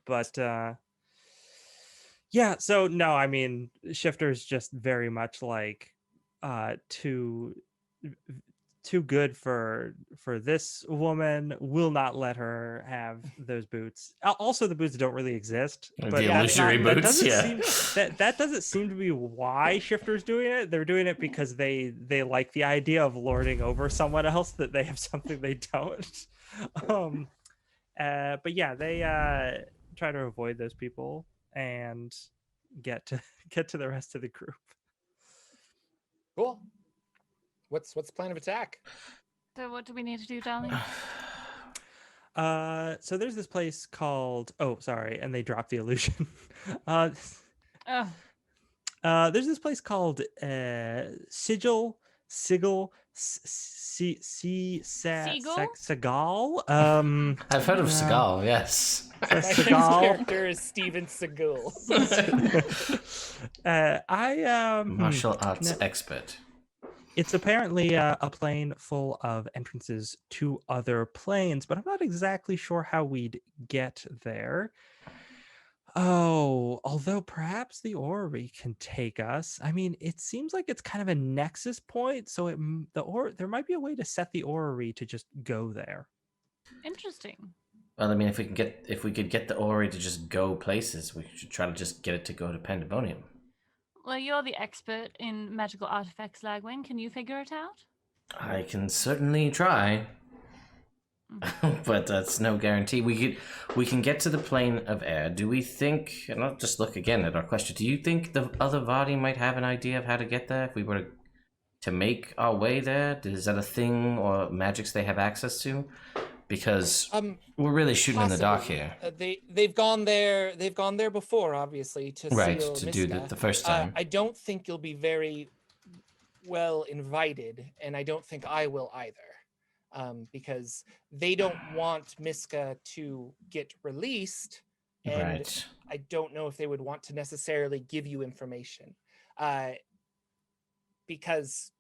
But yeah, so no, I mean, Shifter's just very much like too good for this woman, will not let her have those boots. Also, the boots don't really exist, but The that's illusory not- that boots, doesn't yeah. seem, that doesn't seem to be why Shifter's doing it. They're doing it because they like the idea of lording over someone else, that they have something they don't. But yeah, they try to avoid those people and get to the rest of the group. Cool. What's the plan of attack? So what do we need to do, darling? So there's this place called, oh, sorry, and they dropped the illusion. Oh, There's this place called Sigil. Seagull? Seagal. I've heard of Seagal, yes. My next Seagal. character is Steven Seagal. Martial arts expert. It's apparently a plane full of entrances to other planes, but I'm not exactly sure how we'd get there. Oh, although perhaps the orrery can take us. I mean, it seems like it's kind of a nexus point, so there might be a way to set the orrery to just go there. interesting. Well, I mean, if we could get the orrery to just go places, we should try to just get it to go to Pandemonium. Well, you're the expert in magical artifacts, Lagwing. Can you figure it out? I can certainly try, but that's no guarantee. We can get to the plane of air. Do we think? And I'll just look again at our question. Do you think the other Vardy might have an idea of how to get there if we were to make our way there? Is that a thing or magics they have access to? Because we're really shooting in the dark here. They've gone there. They've gone there before, obviously, to seal to do Miska. the first time. I don't think you'll be very well invited, and I don't think I will either, because they don't want Miska to get released, and Right. I don't know if they would want to necessarily give you information, because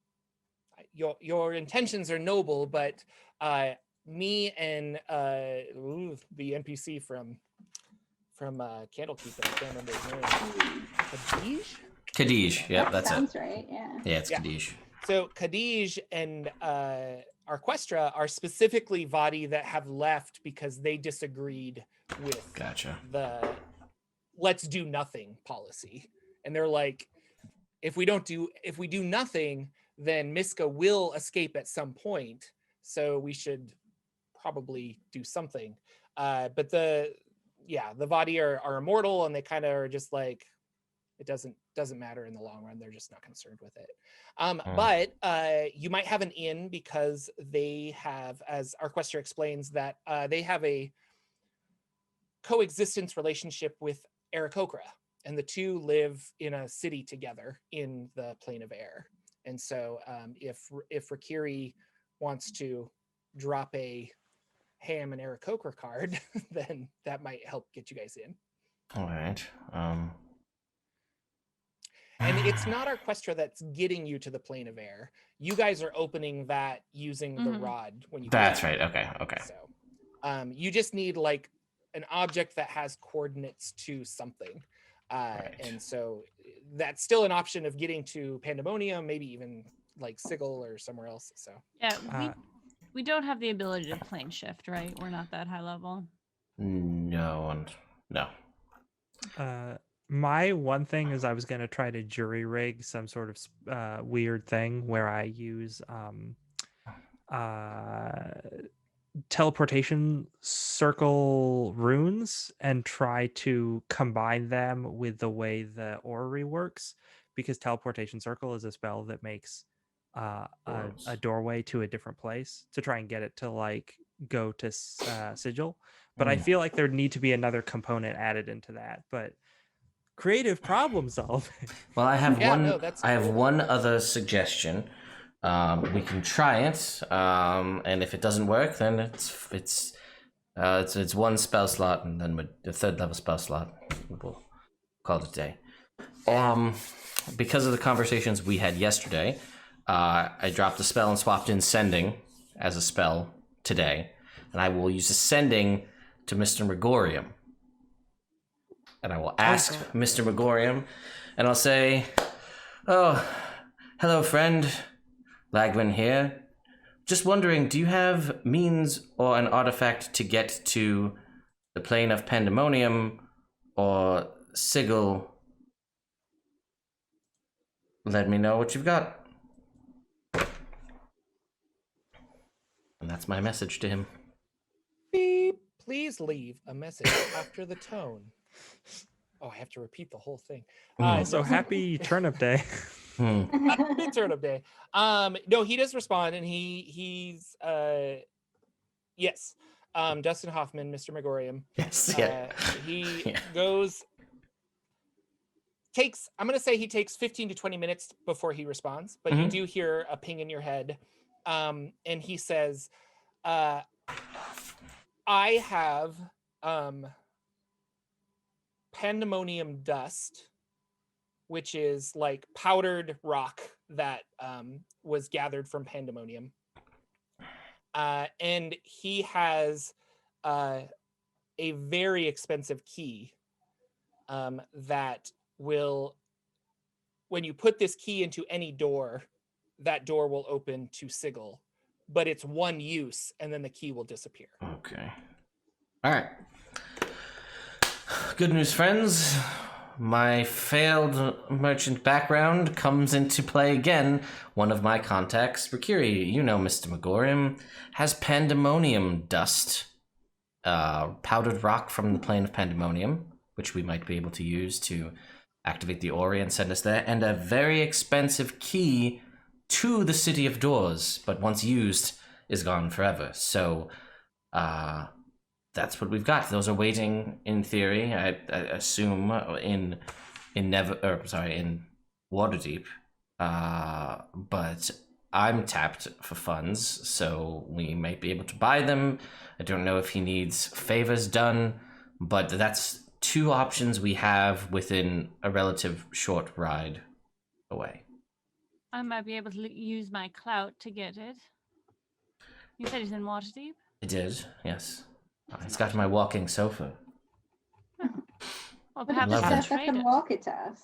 your intentions are noble, but me and the NPC from Candlekeep, I can't remember his name. Kadij, yep, that's sounds it. right, yeah. Yeah, it's Yeah. Kadij. So Kadij and Arquestra are specifically Vadi that have left because they disagreed with Gotcha. the let's do nothing policy. And they're like, if we do nothing, then Miska will escape at some point. So we should probably do something. But the Vadi are immortal, and they kind of are just like, it doesn't matter in the long run. They're just not concerned with it. But you might have an in because they have, as Arquestra explains, that they have a coexistence relationship with Aarakocra, and the two live in a city together in the plane of air. And so if Rakiri wants to drop a, hey, I'm an Aarakocra card, then that might help get you guys in. All right. And it's not our Questra that's getting you to the plane of air. You guys are opening that using the rod when you. That's right. Okay. So, you just need like an object that has coordinates to something, Right. and so that's still an option of getting to Pandemonium, maybe even like Sigil or somewhere else. So Yeah, we don't have the ability to plane shift, right? We're not that high level. No. My one thing is I was going to try to jury rig some sort of weird thing where I use teleportation circle runes and try to combine them with the way the orrery works, because teleportation circle is a spell that makes a doorway to a different place, to try and get it to like go to sigil. But I feel like there'd need to be another component added into that. But creative problem solving. Well, I have I have one other suggestion. We can try it, and if it doesn't work, then it's one spell slot, and then the third level spell slot. We'll call it a day. Because of the conversations we had yesterday, I dropped a spell and swapped in sending as a spell today, and I will use the sending to Mr. Magorium. And I will ask Mr. Magorium, and I'll say, "Oh, hello, friend. Lagwin here. Just wondering, do you have means or an artifact to get to the plane of Pandemonium or Sigil? Let me know what you've got." And that's my message to him. Beep. Please leave a message after the tone. Oh, I have to repeat the whole thing. So happy turnip day. Happy turnip day. No, he does respond, and he's yes. Dustin Hoffman, Mr. Magorium. Yes, yeah. He goes. I'm going to say he takes 15 to 20 minutes before he responds, but you do hear a ping in your head. And he says, I have Pandemonium dust, which is like powdered rock that was gathered from Pandemonium. And he has a very expensive key that will, when you put this key into any door, that door will open to Sigil, but it's one use and then the key will disappear. Okay. All right. Good news, friends. My failed merchant background comes into play again. One of my contacts, Mercury, you know Mr. Magorium, has Pandemonium dust, powdered rock from the plane of Pandemonium, which we might be able to use to activate the Ori and send us there, and a very expensive key to the City of Doors, but once used, is gone forever. So, that's what we've got. Those are waiting, in theory, I assume, in Waterdeep. But I'm tapped for funds, so we might be able to buy them. I don't know if he needs favors done, but that's two options we have within a relative short ride away. I might be able to use my clout to get it. You said he's in Waterdeep? I did, yes. He's got my walking sofa. Well, But perhaps if Love you it. set up trade and it. walk it to us.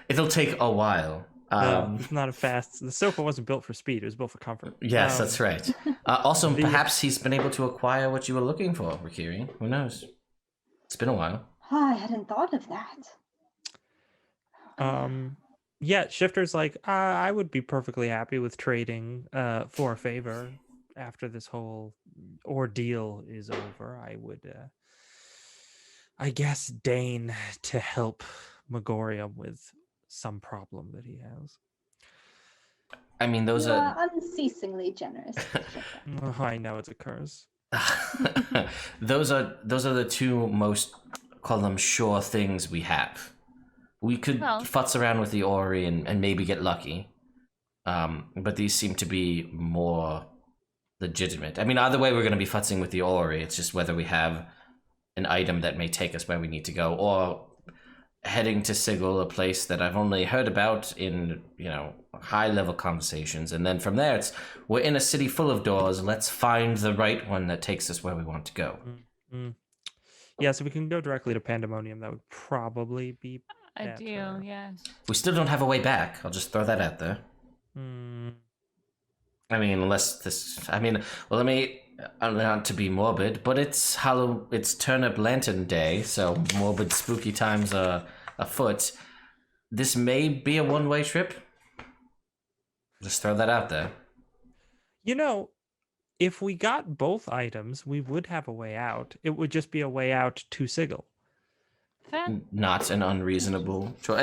It'll take a while. It's not a fast. The sofa wasn't built for speed; it was built for comfort. Yes, that's right. Also, perhaps he's been able to acquire what you were looking for, Rikiri. Who knows? It's been a while. I hadn't thought of that. Yeah, Shifter's like, I would be perfectly happy with trading for a favor after this whole ordeal is over. I would, I guess, deign to help Magorium with some problem that he has. I mean, those You are unceasingly generous. Oh, I know it's a curse. those are the two most, call them, sure things we have. We could futz around with the Ori and maybe get lucky, but these seem to be more legitimate. I mean, either way, we're going to be futzing with the orrery. It's just whether we have an item that may take us where we need to go, or heading to Sigil, a place that I've only heard about in, high-level conversations. And then from there, we're in a city full of doors. Let's find the right one that takes us where we want to go. Mm-hmm. Yeah, so we can go directly to Pandemonium. That would probably be better. Ideal, yes. We still don't have a way back. I'll just throw that out there. I mean, not to be morbid, but it's Turnip Lantern Day, so morbid, spooky times are afoot. This may be a one-way trip. Just throw that out there. If we got both items, we would have a way out. It would just be a way out to Sigil. Fair. Not an unreasonable choice.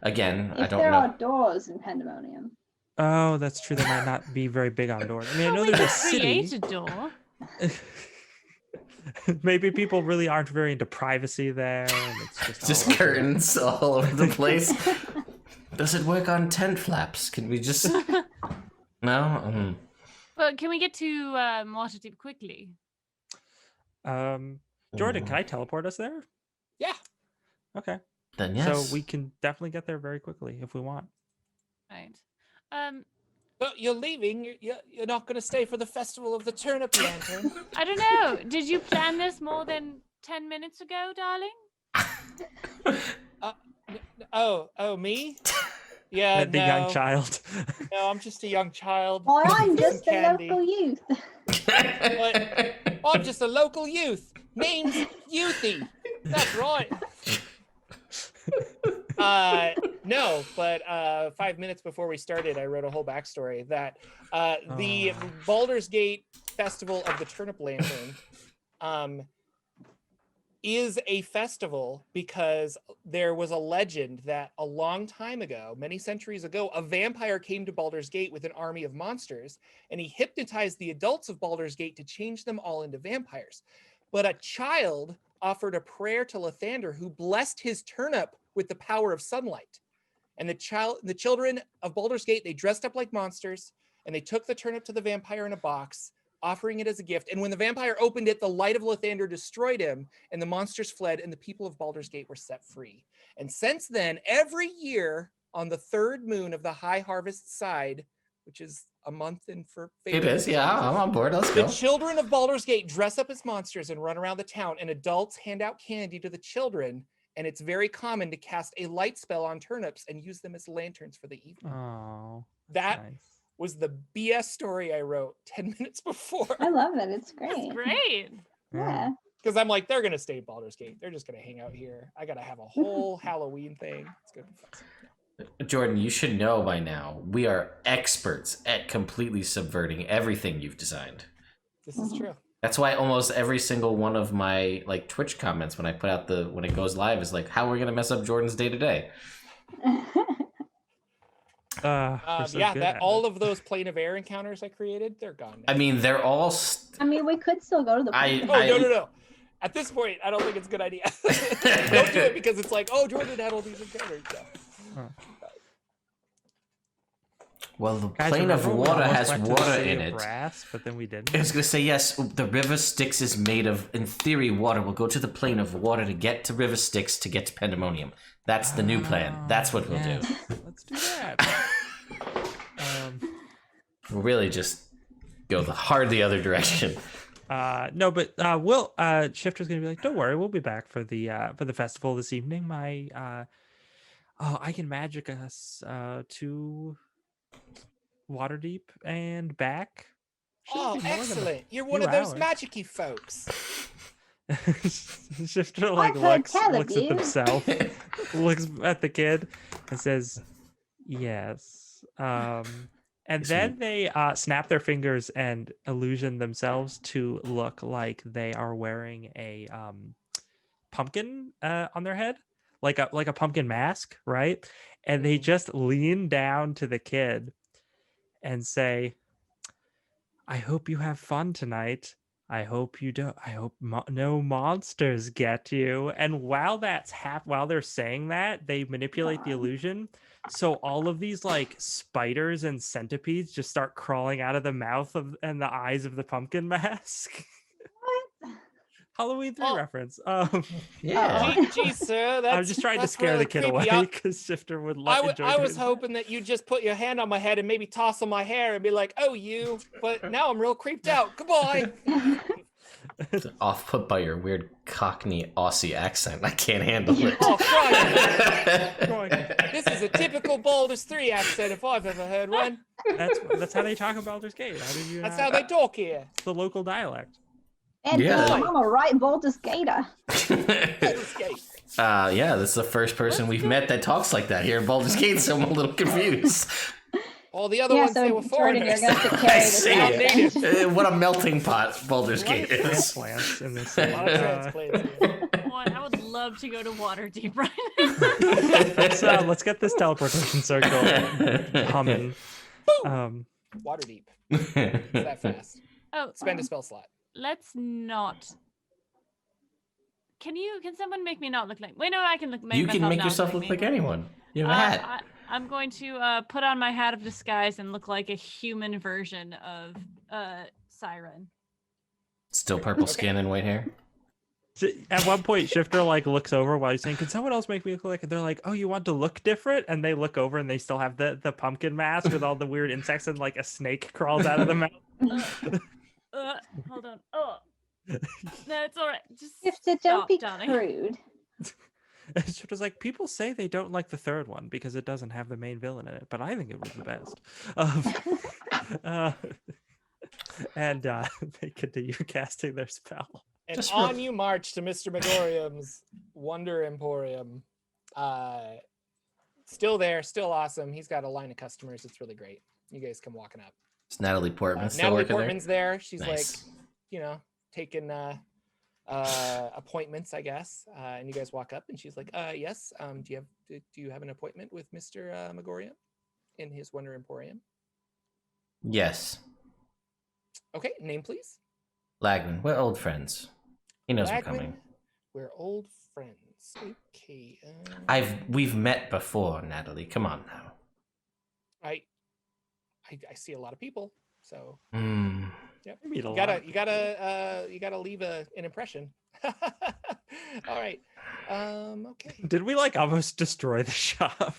I don't know. If there are doors in Pandemonium. Oh, that's true. They might not be very big on doors. I mean, I know there's a city. Create a door. Maybe people really aren't very into privacy there. And it's just curtains all over the place. Does it work on tent flaps? Can we just... No? But can we get to Waterdeep quickly? Jordan, can I teleport us there? Yeah. Okay. Then yes. So we can definitely get there very quickly if we want. Right. But you're leaving. You're not going to stay for the festival of the Turnip Lantern. I don't know. Did you plan this more than 10 minutes ago, darling? Me? Yeah, the young child. No, I'm just a young child. Or I'm just a candy. local youth. I'm just a local youth. Name's Youthy. That's right. No, but 5 minutes before we started, I wrote a whole backstory that the Baldur's Gate Festival of the Turnip Lantern is a festival because there was a legend that a long time ago, many centuries ago, a vampire came to Baldur's Gate with an army of monsters, and he hypnotized the adults of Baldur's Gate to change them all into vampires. But a child offered a prayer to Lathander, who blessed his turnip with the power of sunlight. And the children of Baldur's Gate, they dressed up like monsters, and they took the turnip to the vampire in a box, offering it as a gift. And when the vampire opened it, the light of Lathander destroyed him, and the monsters fled, and the people of Baldur's Gate were set free. And since then, every year on the third moon of the high harvest side, which is a month in for it is, yeah, I'm on board. Let's go. The children of Baldur's Gate dress up as monsters and run around the town, and adults hand out candy to the children. And it's very common to cast a light spell on turnips and use them as lanterns for the evening. Oh, that nice. Was the BS story I wrote 10 minutes before. I love it. It's great. That's great. Yeah. Because I'm like, they're going to stay in Baldur's Gate. They're just going to hang out here. I got to have a whole Halloween thing. It's going to be fun. Jordan, you should know by now, we are experts at completely subverting everything you've designed. This is true. That's why almost every single one of my Twitch comments when I put out when it goes live is like, how are we gonna mess up Jordan's day to day? All of those plane of air encounters I created, they're gone now. I mean, they're all. We could still go to the. No. At this point, I don't think it's a good idea. Don't do it because it's like, oh, Jordan had all these encounters. No. Well, the plane of water has water in it. Brass, but then we didn't. I was going to say, yes, the River Styx is made of, in theory, water. We'll go to the plane of water to get to River Styx to get to Pandemonium. That's the new plan. That's what we'll do. Let's do that. We'll really just go the other direction. No, but Shifter's going to be like, don't worry, we'll be back for the festival this evening. I can magic us to Waterdeep and back. Oh, excellent! You're one of those magic-y folks. Shifter looks at himself, looks at the kid, and says, "Yes." And then they snap their fingers and illusion themselves to look like they are wearing a pumpkin on their head, like a pumpkin mask, right? And they just lean down to the kid and say, I hope you have fun tonight. I hope you don't. I hope no monsters get you. And while while they're saying that, they manipulate the God. illusion. So all of these like spiders and centipedes just start crawling out of the mouth of and the eyes of the pumpkin mask. What? Halloween 3 Oh. reference. Yeah. Geez, sir, that's I'm just trying to that's scare really the kid creepy. away because Shifter would enjoy I was doing hoping that you'd just put your hand on my head and maybe toss on my hair and be like, "Oh, you." But now I'm real creeped out. Goodbye. Off put by your weird Cockney Aussie accent. I can't handle it. Oh, Christ. that. This is a typical Baldur's 3 accent if I've ever heard one. That's how they talk about Baldur's Gate. How did you? That's how they talk here. It's the local dialect. And Yeah. I'm a right Baldur's Gator. Baldur's Gate. Yeah, this is the first person we've met that talks like that here in Baldur's Gate, so I'm a little confused. All the other Yeah, ones, so they were Jordan, you're foreigners. going to I carry this see accent. it. What a melting pot Baldur's A lot Gate of is. transplants in this. A lot of transplants here. What? I would love to go to Waterdeep right now. Let's get this teleportation circle humming. Waterdeep. It's that fast. Oh, Spend a spell slot. let's not. Can someone make me not look like? Wait, no, I can look. You can make not yourself look like anyone. You have a hat. I'm going to put on my hat of disguise and look like a human version of Siren. Still purple skin and white hair. At one point, Shifter like looks over while he's saying, "Can someone else make me look like?" And they're like, "Oh, you want to look different?" And they look over and they still have the pumpkin mask with all the weird insects and like a snake crawls out of the mouth. Hold on. Oh, no, it's all right. Just Shifter, don't stop, be darling. crude. And Shifter's like, people say they don't like the third one because it doesn't have the main villain in it, but I think it was the best. And they continue casting their spell. And Just on you march to Mr. Magorium's Wonder Emporium. Still there, still awesome. He's got a line of customers. It's really great. You guys come walking up. Is Natalie Portman still Natalie working Portman's there. She's Nice. like, taking appointments, I guess. And you guys walk up, and she's like, "Yes. Do you have an appointment with Mr. Magorium in his Wonder Emporium?" there? Yes. Okay, name please. Lagman, we're old friends. He knows we're coming. Lagman, we're old friends. Okay. We've met before, Natalie. Come on now. I see a lot of people, so yep. I meet a You lot. gotta leave an impression. All right. Okay. Did we like almost destroy the shop?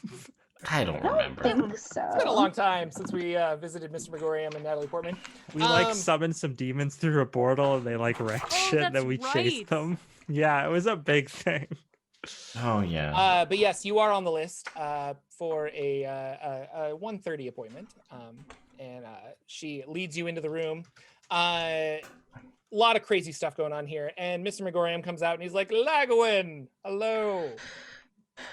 I don't I don't remember. think so. It's been a long time since we visited Mr. Magorium and Natalie Portman. We like summoned some demons through a portal and they like wrecked Oh, shit and then that's we right. chased them. Yeah, it was a big thing. Oh yeah. But yes, you are on the list for a 1:30 appointment. And she leads you into the room. A lot of crazy stuff going on here. And Mr. Magorium comes out and he's like, "Lagwin, hello."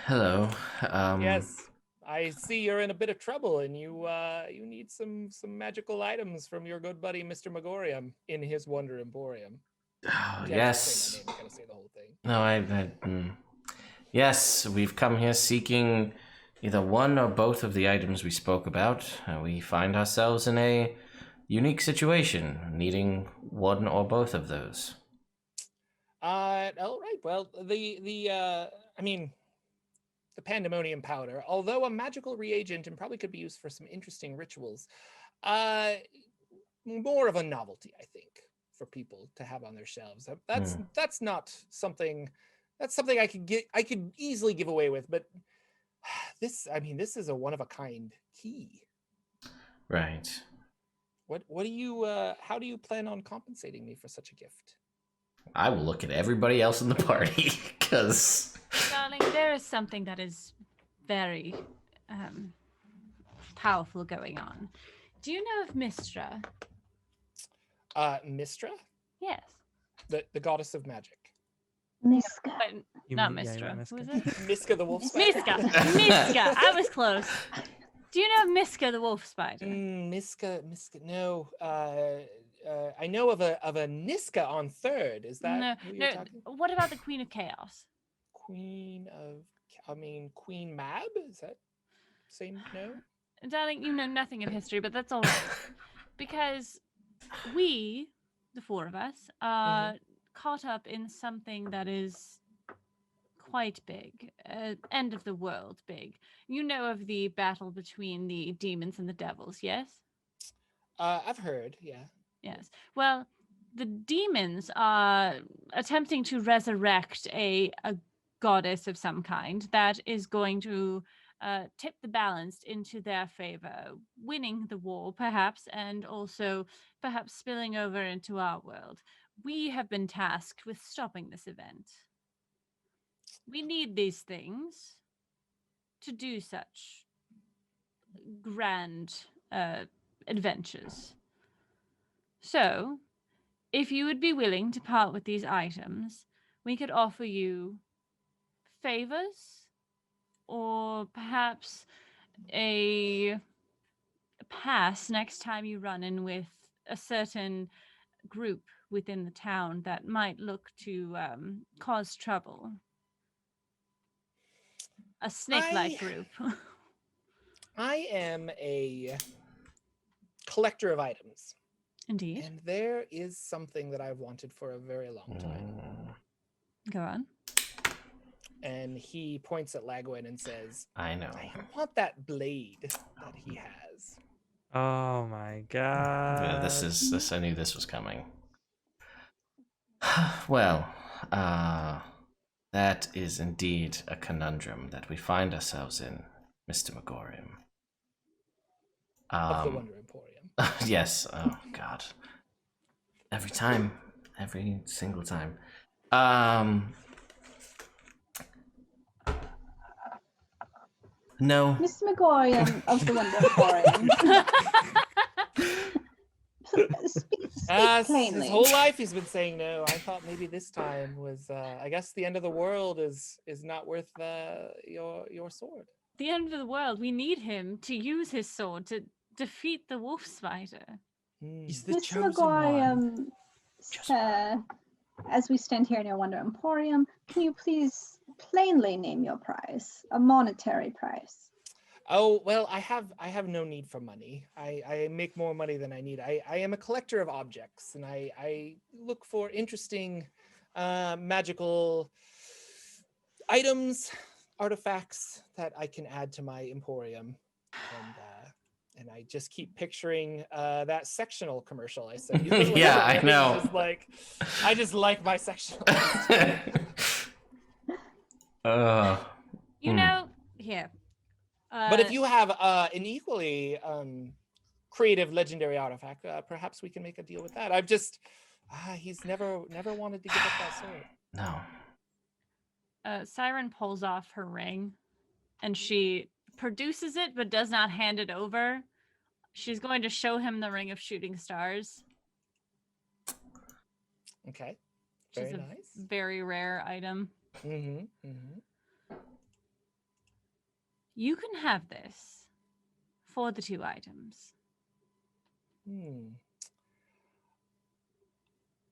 Hello. Yes. I see you're in a bit of trouble, and you need some magical items from your good buddy Mr. Magorium in his Wonder Emporium. Oh, You have to say yes. my name, you gotta say the whole thing. No, yes, we've come here seeking either one or both of the items we spoke about. We find ourselves in a unique situation, needing one or both of those. All right. Well, the Pandemonium powder, although a magical reagent and probably could be used for some interesting rituals, more of a novelty, I think, for people to have on their shelves. That's not something. That's something I could easily give away with, but this is a one of a kind key. Right. What do you how do you plan on compensating me for such a gift? I will look at everybody else in the party, because... Darling, there is something that is very powerful going on. Do you know of Mistra? Mistra? Yes. The goddess of magic. Miska. But You not mean- yeah, Mistra. Miska. Who is it? Miska the wolf spider. Miska. I was close. Do you know of Miska the wolf spider? Miska. No. I know of a Niska on third. Is that No, who you're no. talking? What about the Queen of Chaos? Queen Mab? Is that same? No. Darling, you know nothing of history, but that's all right. Because we the four of us, caught up in something that is quite big, end of the world big. You know of the battle between the demons and the devils, yes? I've heard, yeah. Yes. Well, the demons are attempting to resurrect a goddess of some kind that is going to tip the balance into their favor, winning the war, perhaps, and also perhaps spilling over into our world. We have been tasked with stopping this event. We need these things to do such grand adventures. So, if you would be willing to part with these items, we could offer you favors or perhaps a pass next time you run in with a certain group within the town that might look to cause trouble. A snake-like group. I am a collector of items. Indeed. And there is something that I've wanted for a very long time. Go on. And he points at Lagwin and says, I know. I want that blade that he has. Oh my god. Yeah, this. I knew this was coming. Well, that is indeed a conundrum that we find ourselves in, Mr. Magorium. Of the Wonder Emporium. Yes. Oh God. Every single time. No. Mr. Magorium of the Wonder Emporium. Speak plainly. His whole life he's been saying no. I thought maybe this time was. I guess the end of the world is not worth your sword. The end of the world. We need him to use his sword to defeat the wolf spider. He's the Mr. chosen Magorium, one. as we stand here in your Wonder Emporium, can you please plainly name your price, a monetary price? Oh, well, I have no need for money. I make more money than I need. I am a collector of objects, and I look for interesting magical items, artifacts that I can add to my emporium. And I just keep picturing that sectional commercial I said. Yeah, I know. I just like my sectional. You know, here. But if you have an equally creative legendary artifact, perhaps we can make a deal with that. I've just he's never wanted to give up that sword. No. Siren pulls off her ring, and she produces it, but does not hand it over. She's going to show him the ring of shooting stars. Okay, Very nice. Very rare item. Mm-hmm. Mm-hmm. You can have this for the 2 items.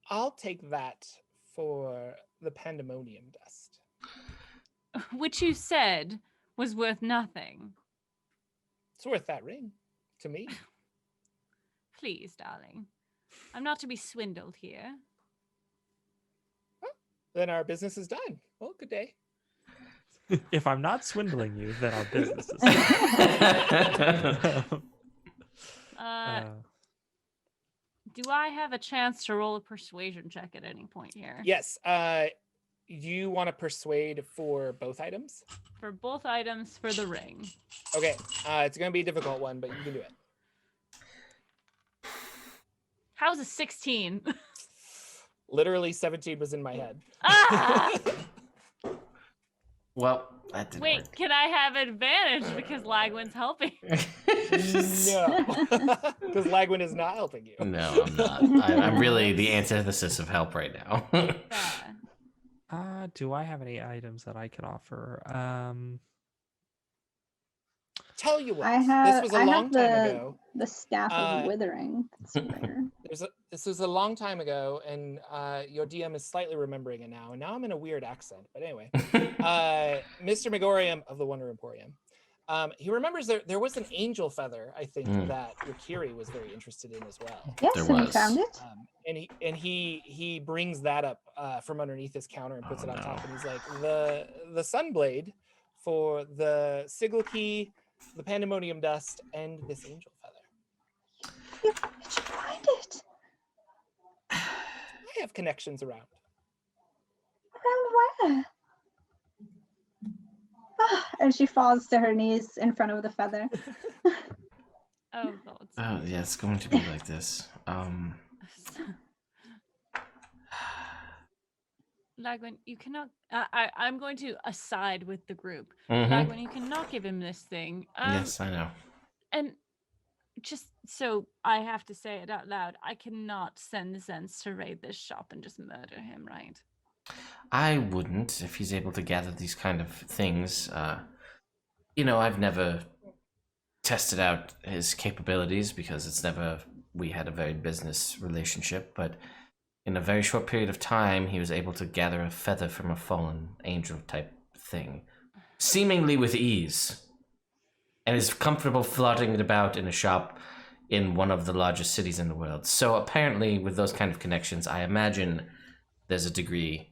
I'll take that for the Pandemonium dust. Which you said was worth nothing. It's worth that ring to me. Please, darling. I'm not to be swindled here. Well, then our business is done. Well, good day. If I'm not swindling you, then our business is done. Do I have a chance to roll a persuasion check at any point here? Yes. You want to persuade for both items? For both items, for the ring. Okay. It's going to be a difficult one, but you can do it. How's a 16? Literally 17 was in my head. Ah! Well, that didn't Wait, work. can I have advantage because Lagwin's helping? No. Because Lagwin is not helping you. No, I'm not. I'm really the antithesis of help right now. Do I have any items that I can offer? Tell you what, this was a long time ago. The staff of withering. That's rare. This was a long time ago, and your DM is slightly remembering it now. And now I'm in a weird accent. But anyway, Mr. Magorium of the Wonder Emporium. He remembers there was an angel feather, I think, that Yukiri was very interested in as well. Yes, There have you was. found it? And he brings that up from underneath his counter and puts it on top, and he's like, the sunblade for the sigil key, the pandemonium dust, and this angel feather. Where did you find it? I have connections around. Around where? And she falls to her knees in front of the feather. Oh God. Oh yeah, it's going to be like this. Lagwin, you cannot. I'm going to aside with the group. Mhm. Lagwin, you cannot give him this thing. Yes, I know. And just so I have to say it out loud, I cannot send Zens to raid this shop and just murder him, right? I wouldn't if he's able to gather these kind of things. I've never tested out his capabilities because we had a very business relationship, but in a very short period of time, he was able to gather a feather from a fallen angel type thing, seemingly with ease, and is comfortable flaunting it about in a shop in one of the largest cities in the world. So apparently, with those kind of connections, I imagine there's a degree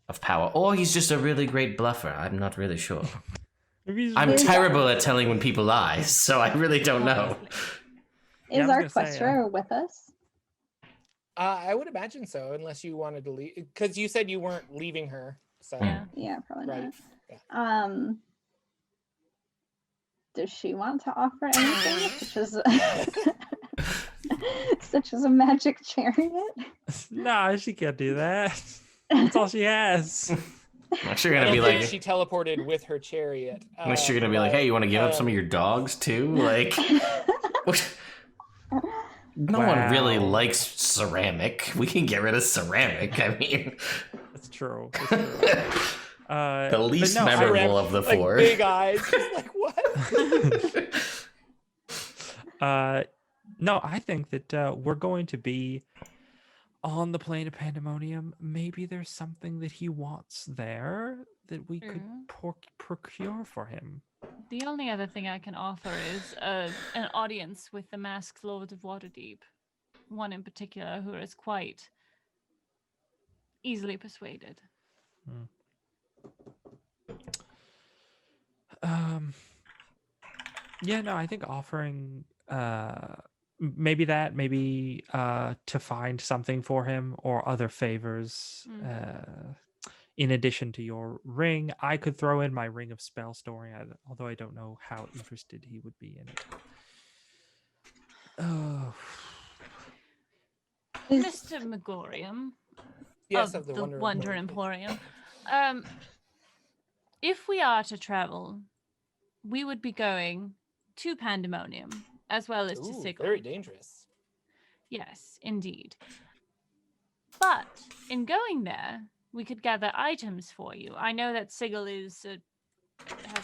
of power. Or he's just a really great bluffer. I'm not really sure. I'm terrible at telling when people lie, so I really don't know. Is our questioner with us? I would imagine so, unless you wanted to leave, because you said you weren't leaving her. So Yeah, probably right. not. Yeah. Does she want to offer anything, such as a magic chariot? No, she can't do that. That's all she has. I'm sure you're gonna be like, she teleported with her chariot. I'm sure you're gonna be like, hey, you want to give up some of your dogs too? Like, no one really likes ceramic. We can get rid of ceramic. I mean, that's true. That's true. The least memorable of the four. Like big eyes. Just like what? No, I think that we're going to be on the plane of Pandemonium. Maybe there's something that he wants there that we could procure for him. The only other thing I can offer is an audience with the masked Lord of Waterdeep. One in particular who is quite easily persuaded. Yeah, no, I think offering maybe to find something for him or other favors in addition to your ring. I could throw in my ring of spell storing, although I don't know how interested he would be in it. Oh, Mr. Magorium, yes, of the Wonder Emporium. If we are to travel, we would be going to Pandemonium as well as to Sigil. Very dangerous. Yes, indeed. But in going there, we could gather items for you. I know that Sigil has a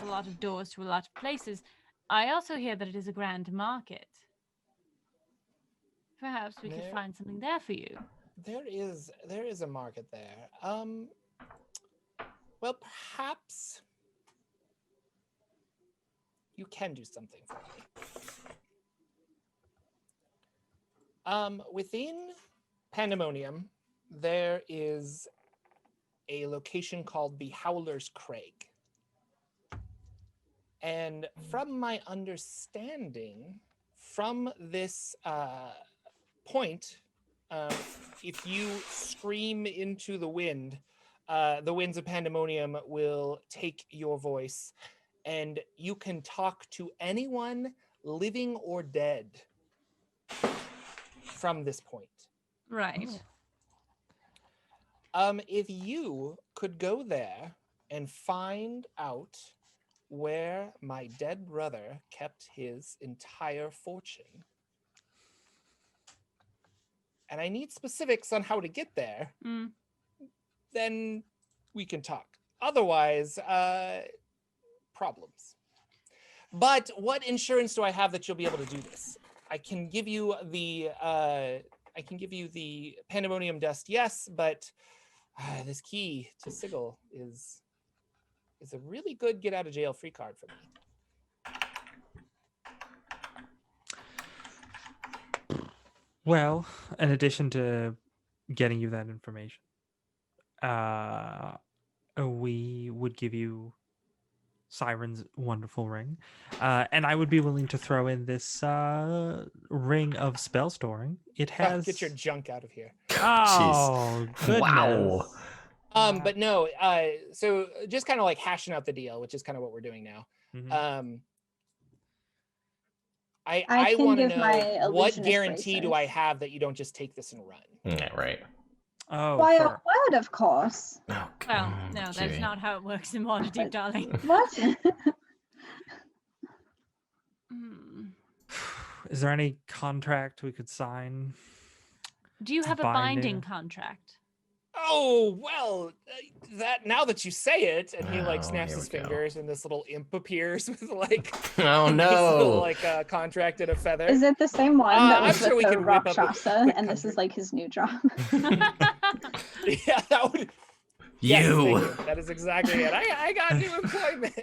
lot of doors to a lot of places. I also hear that it is a grand market. Perhaps we could find something there for you. There is a market there. Well, perhaps you can do something for me. Within Pandemonium, there is a location called the Howler's Crag. And from my understanding, from this point, if you scream into the winds of Pandemonium will take your voice, and you can talk to anyone living or dead from this point. Right. If you could go there and find out where my dead brother kept his entire fortune, and I need specifics on how to get there, then we can talk. Otherwise, problems. But what insurance do I have that you'll be able to do this? I can give you the Pandemonium dust, yes, but this key to Sigil is a really good get out of jail free card for me. Well, in addition to getting you that information, we would give you Siren's wonderful ring, and I would be willing to throw in this ring of spell storing. It has. Get your junk out of here. Oh, goodness. Wow. But no, so just kind of like hashing out the deal, which is kind of what we're doing now. Mhm. I can want to give my know what illusionist guarantee do I bracers. have that you don't just take this and run? Yeah, right. Oh, Why, sure. a word, of course. Oh, Well, no, that's Curie. not how it works in Waterdeep, darling. What? Hmm. Is there any contract we could sign? Do you have a Binding. binding contract? Oh, well, that now that you say it, and he like Oh, snaps here his we go. fingers, and this little imp appears with like Oh this little, no. like contract and a feather. Is it the same one that I'm was sure we with the can whip up a Rakshasa, quick and this is contract. like his new job? Yeah, that would. Yes, thank You. you. That is exactly it. I got new employment.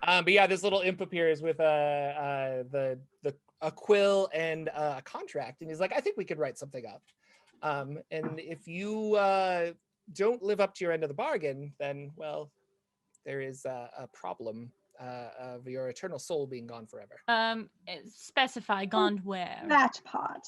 But yeah, this little imp appears with a quill and a contract, and he's like, I think we could write something up. And if you don't live up to your end of the bargain, then well, there is a problem of your eternal soul being gone forever. Specify gone where? That part.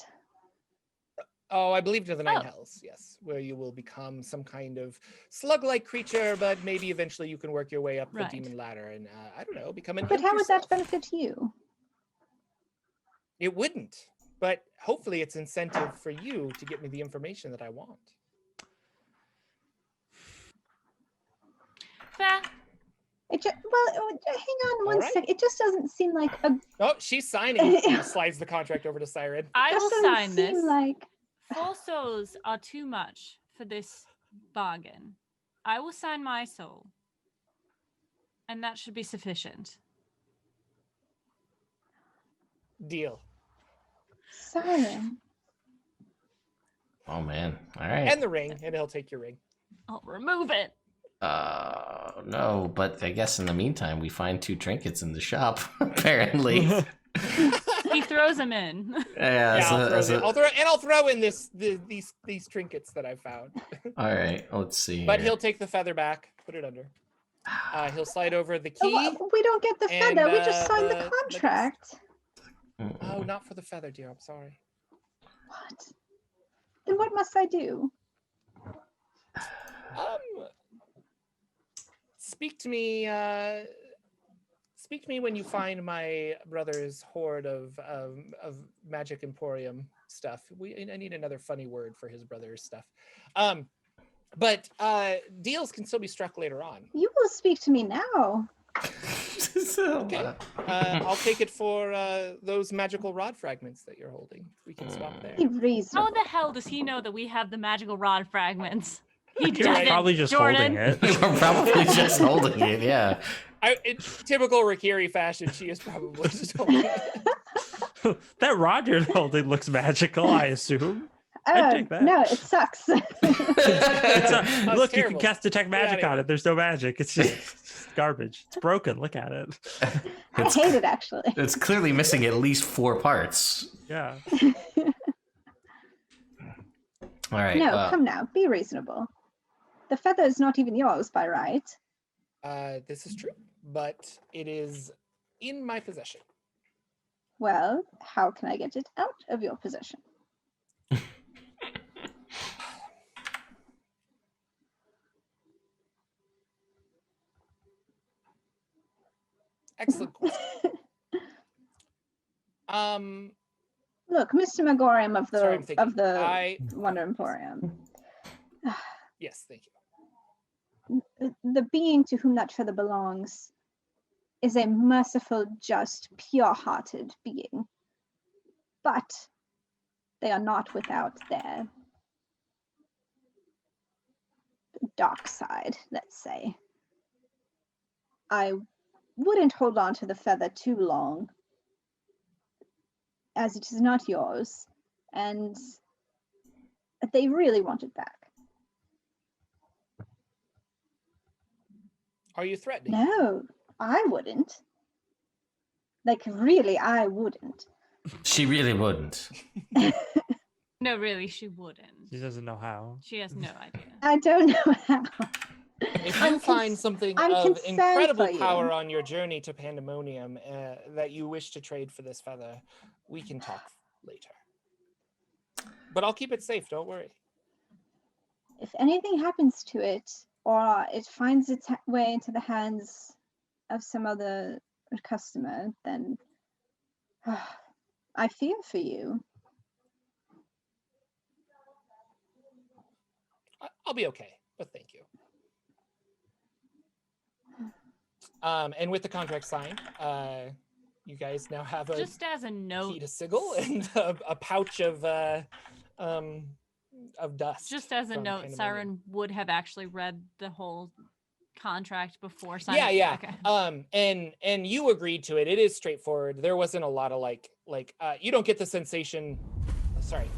Oh, I believe to the Nine Oh. Hells, yes, where you will become some kind of slug-like creature, but maybe eventually you can work your way up Right. the demon ladder and I don't know, become an But imp how would that yourself. benefit you? It wouldn't, but hopefully it's incentive for you to get me the information that I want. Fair. It just, well, hang on one All right. sec. It just doesn't seem like a. Oh, she's signing. He slides the contract over to Siren. I just will doesn't sign seem this. Like 4 souls are too much for this bargain. I will sign my soul. And that should be sufficient. Deal. Siren. Oh man. All right. And the ring, and he'll take your ring. I'll remove it. No, but I guess in the meantime we find 2 trinkets in the shop. Apparently. He throws them in. Yeah. Yeah, I'll throw in these trinkets that I found. All right. Let's see. But here. he'll take the feather back, put it under. He'll slide over the key. Oh, we don't get the and, feather. We just signed the the- contract. Oh, not for the feather, dear. I'm sorry. What? Then what must I do? Speak to me. Speak to me when you find my brother's hoard of Magic Emporium stuff. I need another funny word for his brother's stuff. But deals can still be struck later on. You will speak to me now. Okay. I'll take it for those magical rod fragments that you're holding. We can stop there. Be How reasonable. the hell does he know that we have the magical rod fragments? He You're right. doesn't, Probably just Jordan. holding it. We're probably just holding it. Yeah. In typical Rakiri fashion, she is probably just holding it. That rod you're holding looks magical, I assume. I'd take that. No, it sucks. It's That's look, you terrible. can cast detect Get outta magic here. on it. There's no magic. It's just garbage. It's broken. Look at it. I hate it, actually. It's clearly missing at least 4 parts. Yeah. All right. No, come now. Be reasonable. The feather is not even yours by right. This is true, but it is in my possession. Well, how can I get it out of your possession? Excellent question. Look, Mr. Magorium of Sorry, I'm the thinking. Wonder Emporium. Yes, thank you. The being to whom that feather belongs is a merciful, just, pure-hearted being. But they are not without their dark side, let's say. I wouldn't hold on to the feather too long, as it is not yours, and they really want it back. Are you threatening? No, I wouldn't. Like, really, I wouldn't. She really wouldn't. No, really, she wouldn't. She doesn't know how. She has no idea. I don't know how. If I'm you find something I'm of concerned incredible for you. power on your journey to Pandemonium that you wish to trade for this feather, we can talk later. But I'll keep it safe, don't worry. If anything happens to it, or it finds its way into the hands of some other customer, then I fear for you. I'll be okay, but thank you. And with the contract signed, you guys now have a Just as a note, key to sigil and a pouch of dust. just as a from note, Pandemonium. Siren would have actually read the whole contract before signing. Yeah. Okay. And you agreed to it. It is straightforward. There wasn't a lot of like you don't get the sensation. Sorry.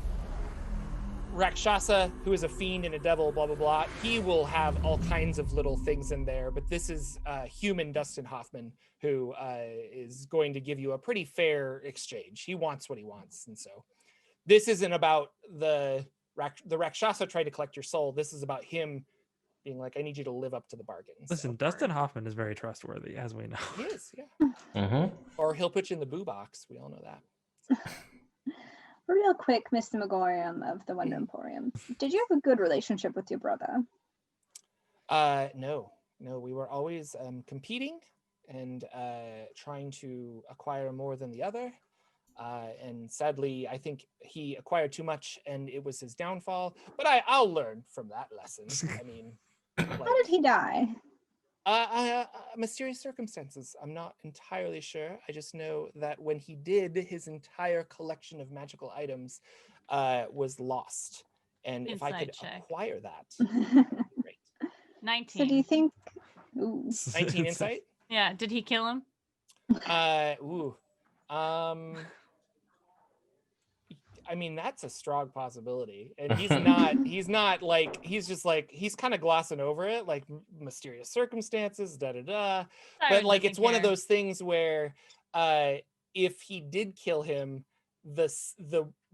Rakshasa, who is a fiend and a devil, blah blah blah. He will have all kinds of little things in there, but this is human Dustin Hoffman, who is going to give you a pretty fair exchange. He wants what he wants, and so this isn't about the Rakshasa tried to collect your soul. This is about him being like, I need you to live up to the bargain. Listen, Dustin Hoffman is very trustworthy, as we know. He is, yeah. Mm-hmm. Or he'll put you in the boo box. We all know that. Real quick, Mr. Magorium of the Wonder Emporium. Did you have a good relationship with your brother? No, we were always competing and trying to acquire more than the other. And sadly, I think he acquired too much and it was his downfall. But I'll learn from that lesson. I mean, How did he die? mysterious circumstances. I'm not entirely sure. I just know that when he did, his entire collection of magical items was lost. And if I could Insight check. acquire that, great. 19. So do you think... Ooh. 19 insight? Yeah, did he kill him? I mean, that's a strong possibility. And he's kind of glossing over it, like mysterious circumstances, da-da-da. But Siren like, doesn't it's one of care. those things where if he did kill him,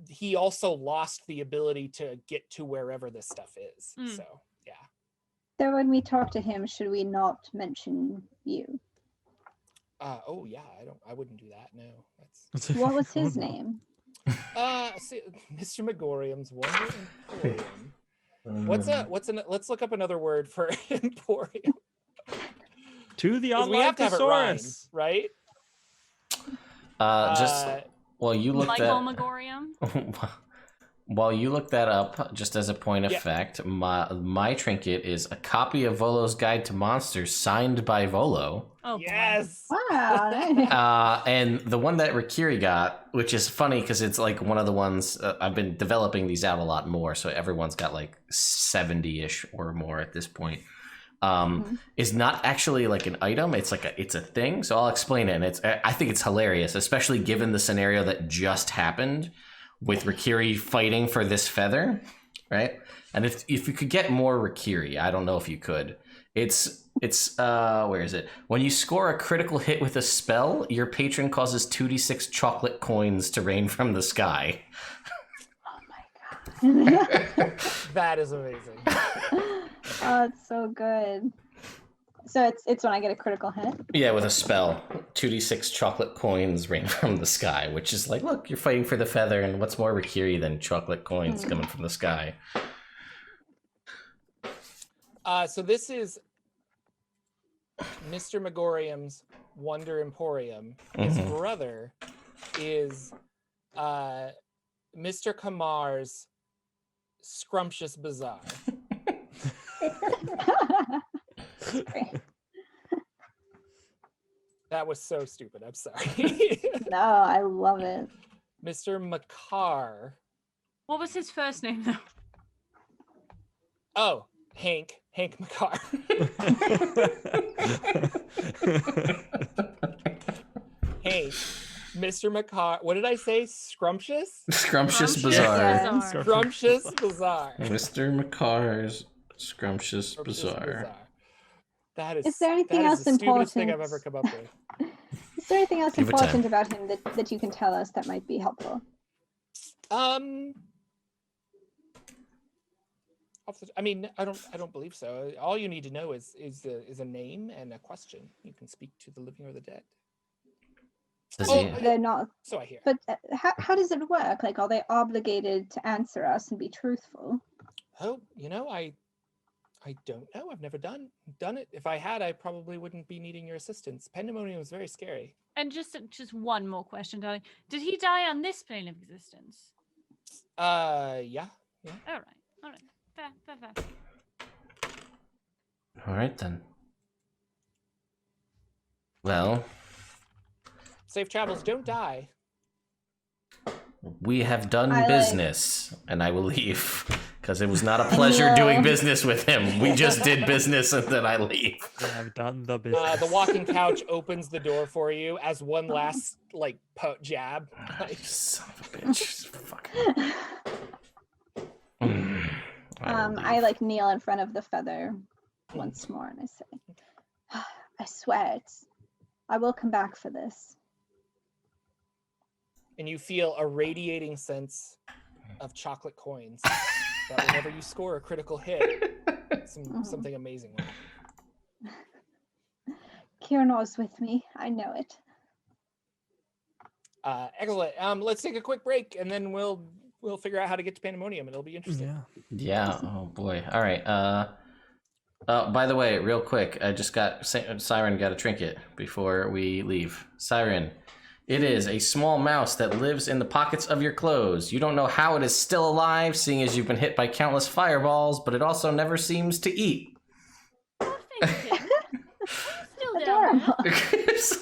he also lost the ability to get to wherever this stuff is. Mm. So, yeah. So when we talk to him, should we not mention you? Oh yeah, I wouldn't do that. No. That's What was his name? see, Mr. Magorium's Wonder Emporium. Let's look up another word for Emporium. To the 'Cause we have to have it rhyme, Onlinesaurus. right? While you look Michael that Magorium? while you look that up, just as a point of Yeah. fact, my trinket is a copy of Volo's Guide to Monsters signed by Volo. Oh, boy. Yes. Wow. nice. And the one that Rikiri got, which is funny because it's like one of the ones I've been developing these out a lot more, so everyone's got like 70-ish or more at this point. Is not actually like an item; it's a thing. So I'll explain it. And I think it's hilarious, especially given the scenario that just happened with Rikiri fighting for this feather, right? And if you could get more Rikiri, I don't know if you could. It's where is it? When you score a critical hit with a spell, your patron causes 2d6 chocolate coins to rain from the sky. Oh my god. That is amazing. Oh, it's so good. So it's when I get a critical hit. Yeah, with a spell, 2d6 chocolate coins rain from the sky, which is like, look, you're fighting for the feather, and what's more Rikiri than chocolate coins coming from the sky? So this is Mr. Magorium's Wonder Emporium. His brother is Mr. Kamar's Scrumptious Bazaar. That was so stupid. I'm sorry. No, I love it. Mr. Makar. What was his first name, though? Oh, Hank Makar. Hank, Mr. Makar. What did I say? Scrumptious? Scrumptious Yeah. Bazaar. Scrumptious Bazaar. Mr. Makar's Scrumptious Bazaar. That is. Is there anything that else is the stupidest thing I've important? ever come up with. Is Is there anything else Give it important time. about him that you can tell us that might be helpful? I mean, I don't believe so. All you need to know is a name and a question. You can speak to the living or the dead. Does Well, he? they're not. So I hear. But how does it work? Like, are they obligated to answer us and be truthful? Oh, I don't know. I've never done it. If I had, I probably wouldn't be needing your assistance. Pandemonium was very scary. And just one more question, darling. Did he die on this plane of existence? Yeah. All right. Fair. All right then. Well, Safe travels. Don't die. we have done I like- business, and I will leave because it was not a pleasure doing business with him. We just did business, and then I leave. We have done the business. The walking couch opens the door for you as one last jab. Son of a bitch. Fuck. I kneel in front of the feather once more and I say, I swear I will come back for this. And you feel a radiating sense of chocolate coins that whenever you score a critical hit, something amazing will happen. Kiernor's with me. I know it. Excellent. Let's take a quick break and then we'll figure out how to get to Pandemonium. It'll be interesting. Yeah. Oh boy. All right. By the way, real quick, I just got Siren got a trinket before we leave. Siren, it is a small mouse that lives in the pockets of your clothes. You don't know how it is still alive, seeing as you've been hit by countless fireballs, but it also never seems to eat. Oh, thank you. Still Adorable. It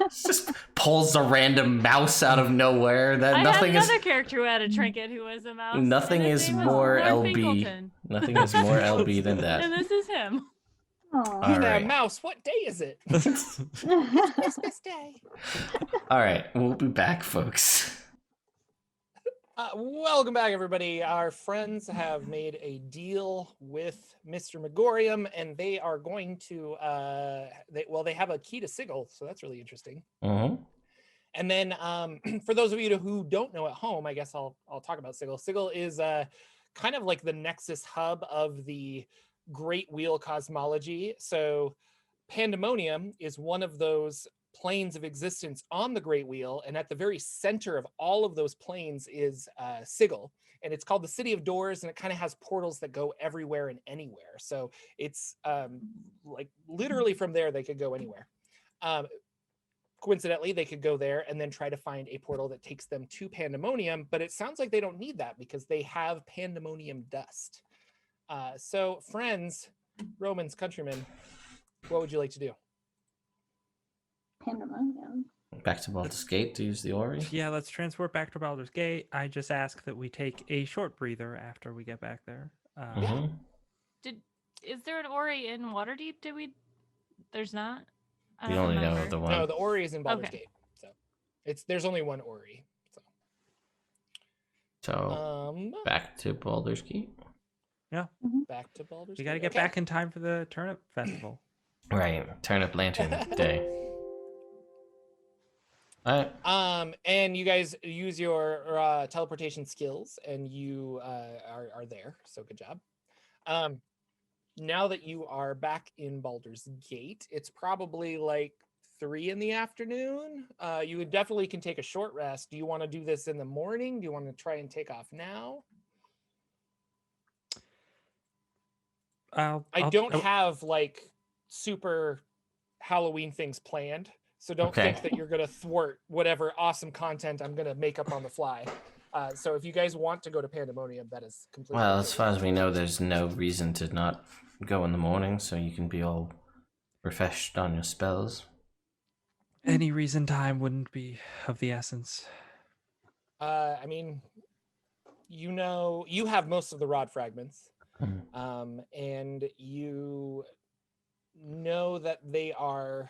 just pulls a random mouse out of nowhere. That I nothing had is. another character who had a trinket who was a mouse. Nothing and his is name was more Lord LB. Finkelton. Nothing is more LB than that. And this is him. All Hey there, right. mouse. What day is it? Christmas Day. All right, we'll be back, folks. Welcome back, everybody. Our friends have made a deal with Mr. Magorium, and they are going to. They have a key to Sigil, so that's really interesting. Mm-hmm. And then, for those of you who don't know at home, I guess I'll talk about Sigil. Sigil is kind of like the nexus hub of the Great Wheel cosmology. So, Pandemonium is one of those planes of existence on the Great Wheel, and at the very center of all of those planes is Sigil, and it's called the City of Doors, and it kind of has portals that go everywhere and anywhere. So it's literally from there they could go anywhere. Coincidentally, they could go there and then try to find a portal that takes them to Pandemonium, but it sounds like they don't need that because they have Pandemonium dust. So friends, Romans, countrymen, what would you like to do? Pandemonium. Back to Baldur's Gate to use the Ori. Yeah, let's transport back to Baldur's Gate. I just ask that we take a short breather after we get back there. Mm-hmm. Is there an Ori in Waterdeep? There's not? I We don't only know remember. the one. No, the Ori is in Baldur's Okay. Gate. So there's only one Ori. So back to Baldur's Gate. Back to Baldur's We Gate. got to get Okay. back in time for the turnip festival. Right, Turnip Lantern Day. All right. And you guys use your teleportation skills, and you are there. So good job. Now that you are back in Baldur's Gate, it's probably like 3 p.m. You definitely can take a short rest. Do you want to do this in the morning? Do you want to try and take off now? I don't have like super Halloween things planned, so don't think that you're gonna thwart whatever awesome content I'm gonna make up on the fly. So if you guys want to go to Pandemonium, that is completely Well, okay. as far as we know, there's no reason to not go in the morning, so you can be all refreshed on your spells. Any reason time wouldn't be of the essence. I mean, you have most of the rod fragments, and you know that they are,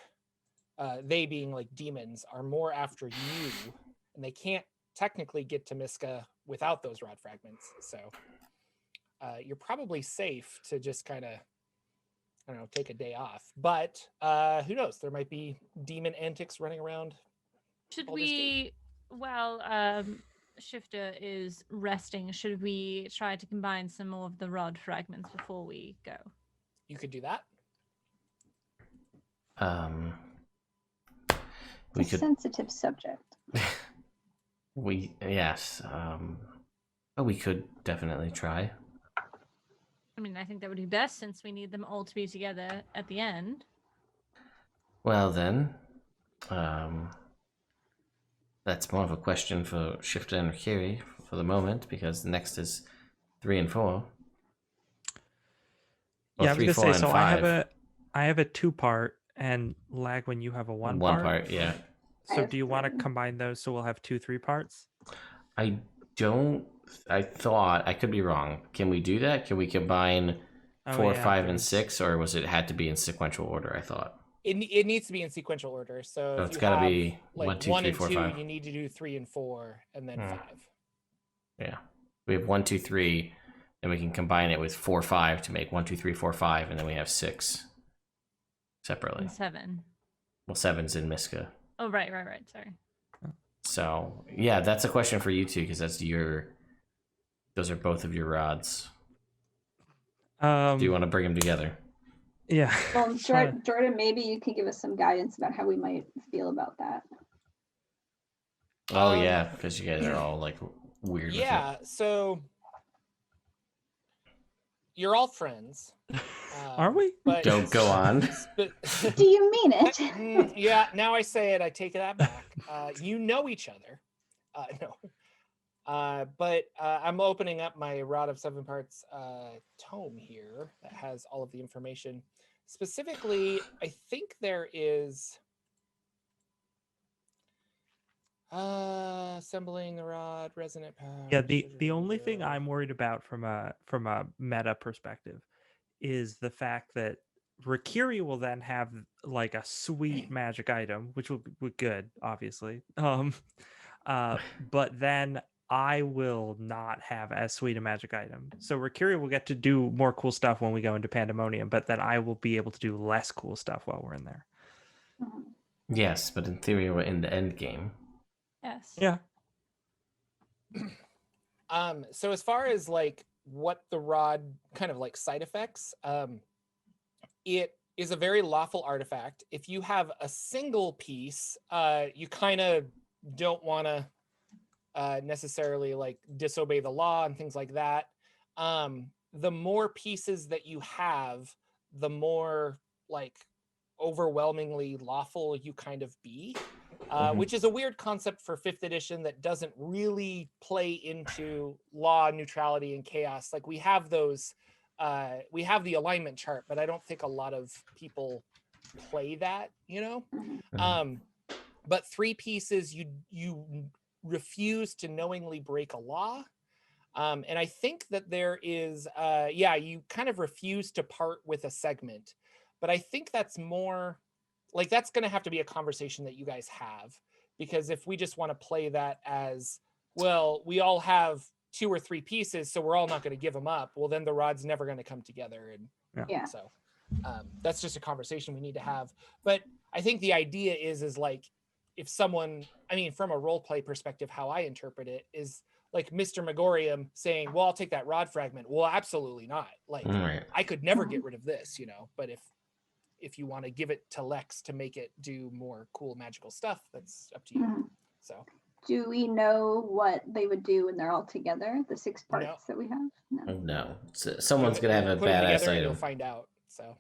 they being like demons, are more after you, and they can't technically get to Miska without those rod fragments. So you're probably safe to just kind of I don't know, take a day off. But who knows? There might be demon antics running around. Should Baldur's Gate. we, while Shifter is resting, should we try to combine some more of the rod fragments before we go? You could do that. We It's a could. sensitive subject. Yes. But we could definitely try. I mean, I think that would be best since we need them all to be together at the end. Well then, that's more of a question for Shifter and Kiri for the moment, because the next is 3 and 4. Well, Yeah, I was 3, gonna 4, say. and So 5. I have a 2-part, and Lag, when you have a 1 One part. part, yeah. I So have do you want to 3. combine those so we'll have 2 3-parts? I don't. I thought, I could be wrong. Can we do that? Can we combine 4, 5, and there's- 6, or was it had to be in sequential order? I thought. It needs to be in sequential order. So if it's you gotta have be like 1, 2, 1 3, and 4, 2, 5. you need to do 3 and 4, and then 5. Yeah, we have 1, 2, 3, and we can combine it with 4, 5 to make 1, 2, 3, 4, 5, and then we have 6 separately. And 7. Well, 7's in Miska. Oh, right. Sorry. So yeah, that's a question for you two, because those are both of your rods. Do you want to bring them together? Yeah. Well, Trying to- Jordan, maybe you could give us some guidance about how we might feel about that. Oh yeah, because you guys are all like weird. Yeah, so you're all friends. Are we? But With it. Go on. Do you mean it? Yeah, now I say it, I take that back. You know each other. No. But I'm opening up my Rod of 7 Parts tome here that has all of the information. Specifically, I think there is assembling the rod, resonant power. Yeah, the only thing I'm worried about from a meta perspective is the fact that Rikiri will then have like a sweet magic item, which will be good, obviously. But then I will not have as sweet a magic item. So Rikiri will get to do more cool stuff when we go into Pandemonium, but then I will be able to do less cool stuff while we're in there. Yes, but in theory, we're in the end game. Yes. Yeah. So as far as like what the rod kind of like side effects, it is a very lawful artifact. If you have a single piece, you kind of don't want to necessarily like disobey the law and things like that. The more pieces that you have, the more like overwhelmingly lawful you kind of be, which is a weird concept for 5th edition that doesn't really play into law, neutrality, and chaos. Like we have those, we have the alignment chart, but I don't think a lot of people play that, you know? But 3 pieces, you refuse to knowingly break a law. And I think that there is, you kind of refuse to part with a segment. But I think that's more, like that's going to have to be a conversation that you guys have. Because if we just want to play that as, well, we all have 2 or 3 pieces, so we're all not going to give them up, well, then the rod's never going to come together. And Yeah. so that's just a conversation we need to have. But I think the idea is like, if someone, I mean, from a role play perspective, how I interpret it is like Mr. Magorium saying, well, I'll take that rod fragment. Well, absolutely not. Like I could never get rid of this, you know, but if you want to give it to Lex to make it do more cool magical stuff, that's up to you. So do we know what they would do when they're all together, the 6 parts that we have? No. So someone's going to have a put them badass together and item. you'll find out. So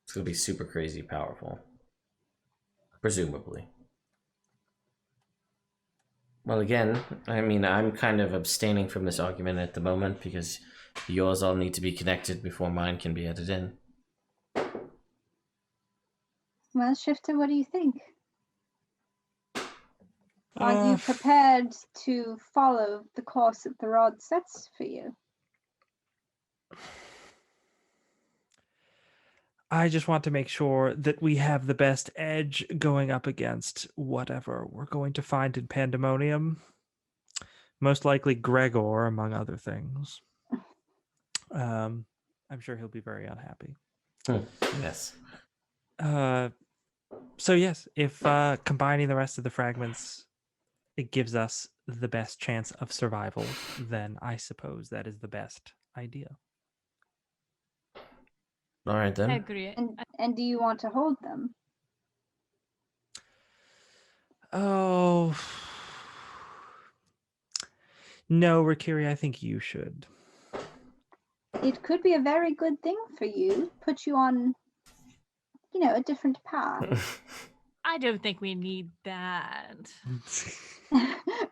It's going to be super crazy powerful. Presumably. Well, again, I mean, I'm kind of abstaining from this argument at the moment because yours all need to be connected before mine can be added in. Well, Shifter, what do you think? Are you prepared to follow the course that the rod sets for you? I just want to make sure that we have the best edge going up against whatever we're going to find in Pandemonium. Most likely Gregor, among other things. I'm sure he'll be very unhappy. Yes. So yes, if combining the rest of the fragments it gives us the best chance of survival, then I suppose that is the best idea. All right then. I agree. And do you want to hold them? Oh no, Rikiri, I think you should. It could be a very good thing for you. Put you on, a different path. I don't think we need that.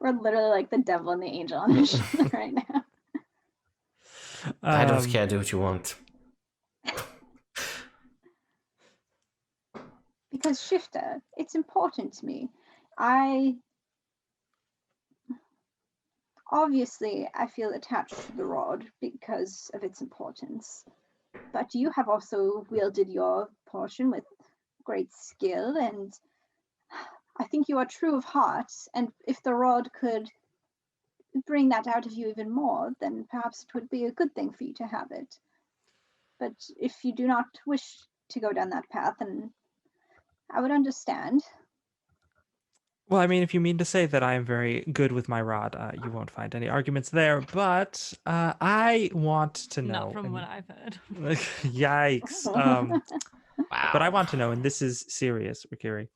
We're literally like the devil and the angel on the show right now. I don't care. Do what you want. Because Shifter, it's important to me. Obviously, I feel attached to the rod because of its importance. But you have also wielded your portion with great skill, and I think you are true of heart. And if the rod could bring that out of you even more, then perhaps it would be a good thing for you to have it. But if you do not wish to go down that path, then I would understand. Well, I mean, if you mean to say that I am very good with my rod, you won't find any arguments there. But I want to know. Not from what I've heard. Yikes. Wow. But I want to know, and this is serious, Rikiri.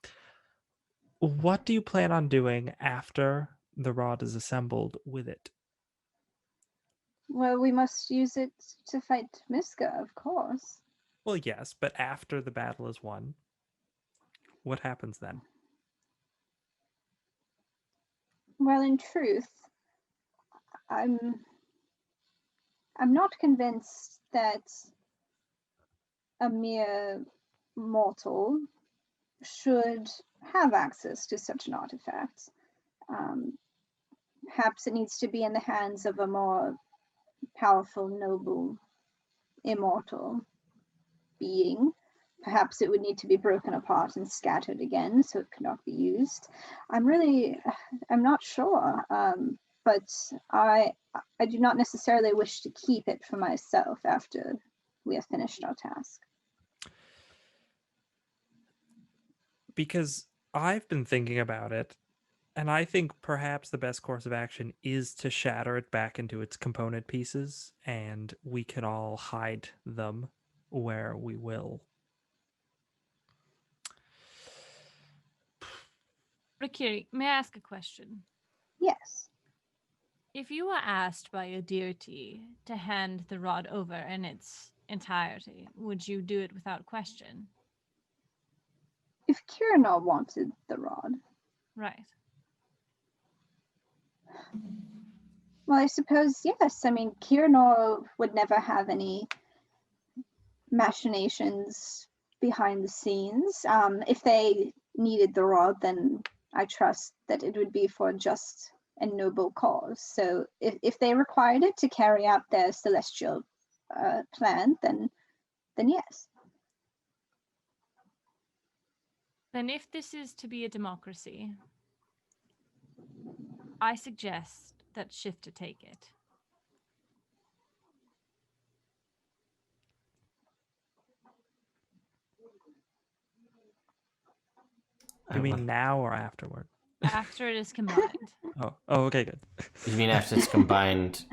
What do you plan on doing after the rod is assembled with it? Well, we must use it to fight Miska, of course. Well, yes, but after the battle is won, what happens then? Well, in truth, I'm not convinced that a mere mortal should have access to such an artifact. Perhaps it needs to be in the hands of a more powerful, noble, immortal being. Perhaps it would need to be broken apart and scattered again so it could not be used. I'm not sure, but I do not necessarily wish to keep it for myself after we have finished our task. Because I've been thinking about it, and I think perhaps the best course of action is to shatter it back into its component pieces, and we can all hide them where we will. Rikiri, may I ask a question? Yes. If you were asked by your deity to hand the rod over in its entirety, would you do it without question? If Kiranor wanted the rod. Right. Well, I suppose, yes. I mean, Kiranor would never have any machinations behind the scenes. If they needed the rod, then I trust that it would be for a just and noble cause. So if they required it to carry out their celestial plan, then yes. Then if this is to be a democracy, I suggest that Shifter take it. You mean now or afterward? After it is combined. Oh, okay, good. You mean after it's combined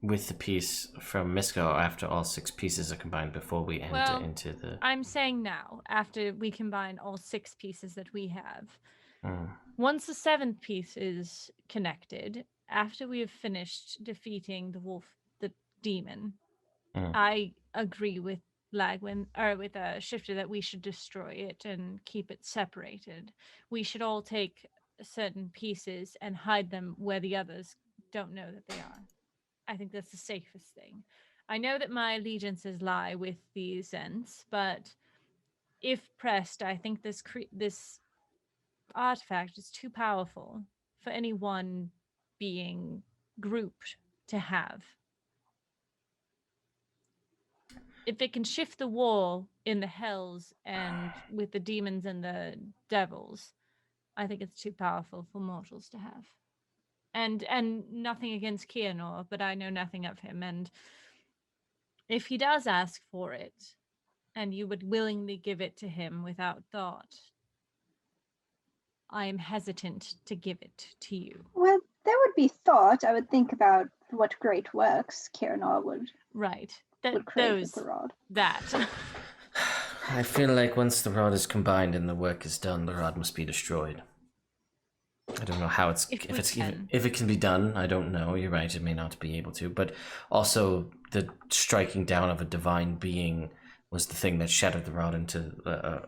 with the piece from Miska, or after all 6 pieces are combined before we enter into the... I'm saying now, after we combine all 6 pieces that we have. Mm. Once the 7th piece is connected, after we have finished defeating the demon, I agree with Lagwin, or with Shifter, that we should destroy it and keep it separated. We should all take certain pieces and hide them where the others don't know that they are. I think that's the safest thing. I know that my allegiances lie with the Zens, but if pressed, I think this artifact is too powerful for any one being grouped to have. If it can shift the wall in the hells and with the demons and the devils, I think it's too powerful for mortals to have. And nothing against Kianor, but I know nothing of him. And if he does ask for it, and you would willingly give it to him without thought, I am hesitant to give it to you. Well, there would be thought. I would think about what great works Kieranor would Right. create with the rod. That. I feel like once the rod is combined and the work is done, the rod must be destroyed. I don't know how if it can be done. I don't know. You're right. It may not be able to, but also the striking down of a divine being was the thing that shattered the rod into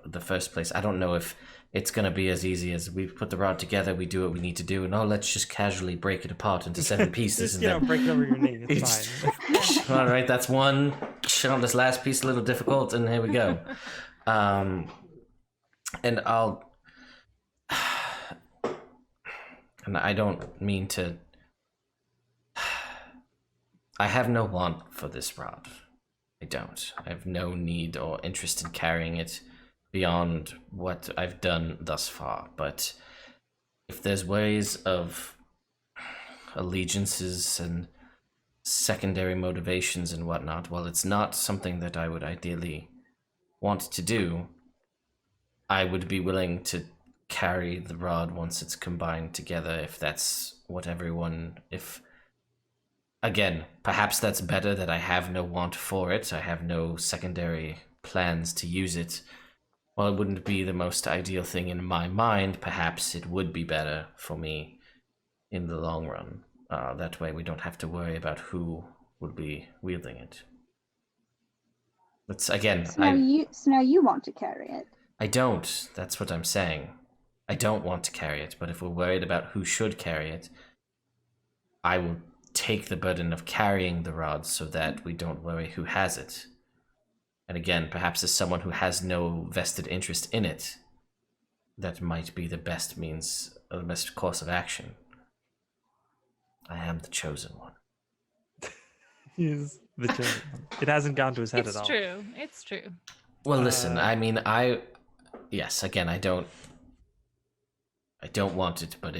the first place. I don't know if it's going to be as easy as we put the rod together, we do what we need to do, and let's just casually break it apart into 7 pieces. Just, and break it over your knee. It's fine. All right, that's one. Shit on this last piece, a little difficult, and here we go. And and I don't mean to. I have no want for this rod. I don't. I have no need or interest in carrying it beyond what I've done thus far. But if there's ways of allegiances and secondary motivations and whatnot, well, it's not something that I would ideally want to do. I would be willing to carry the rod once it's combined together, if that's what again, perhaps that's better that I have no want for it. I have no secondary plans to use it. While it wouldn't be the most ideal thing in my mind, perhaps it would be better for me in the long run. That way we don't have to worry about who would be wielding it. But again, so now you want to carry it. I don't. That's what I'm saying. I don't want to carry it, but if we're worried about who should carry it, I will take the burden of carrying the rod so that we don't worry who has it. And again, perhaps as someone who has no vested interest in it, that might be the best means, or the best course of action. I am the chosen one. He's the chosen one. It hasn't gone to his head at all. It's true. Well, listen, I mean, yes, again, I don't want it, but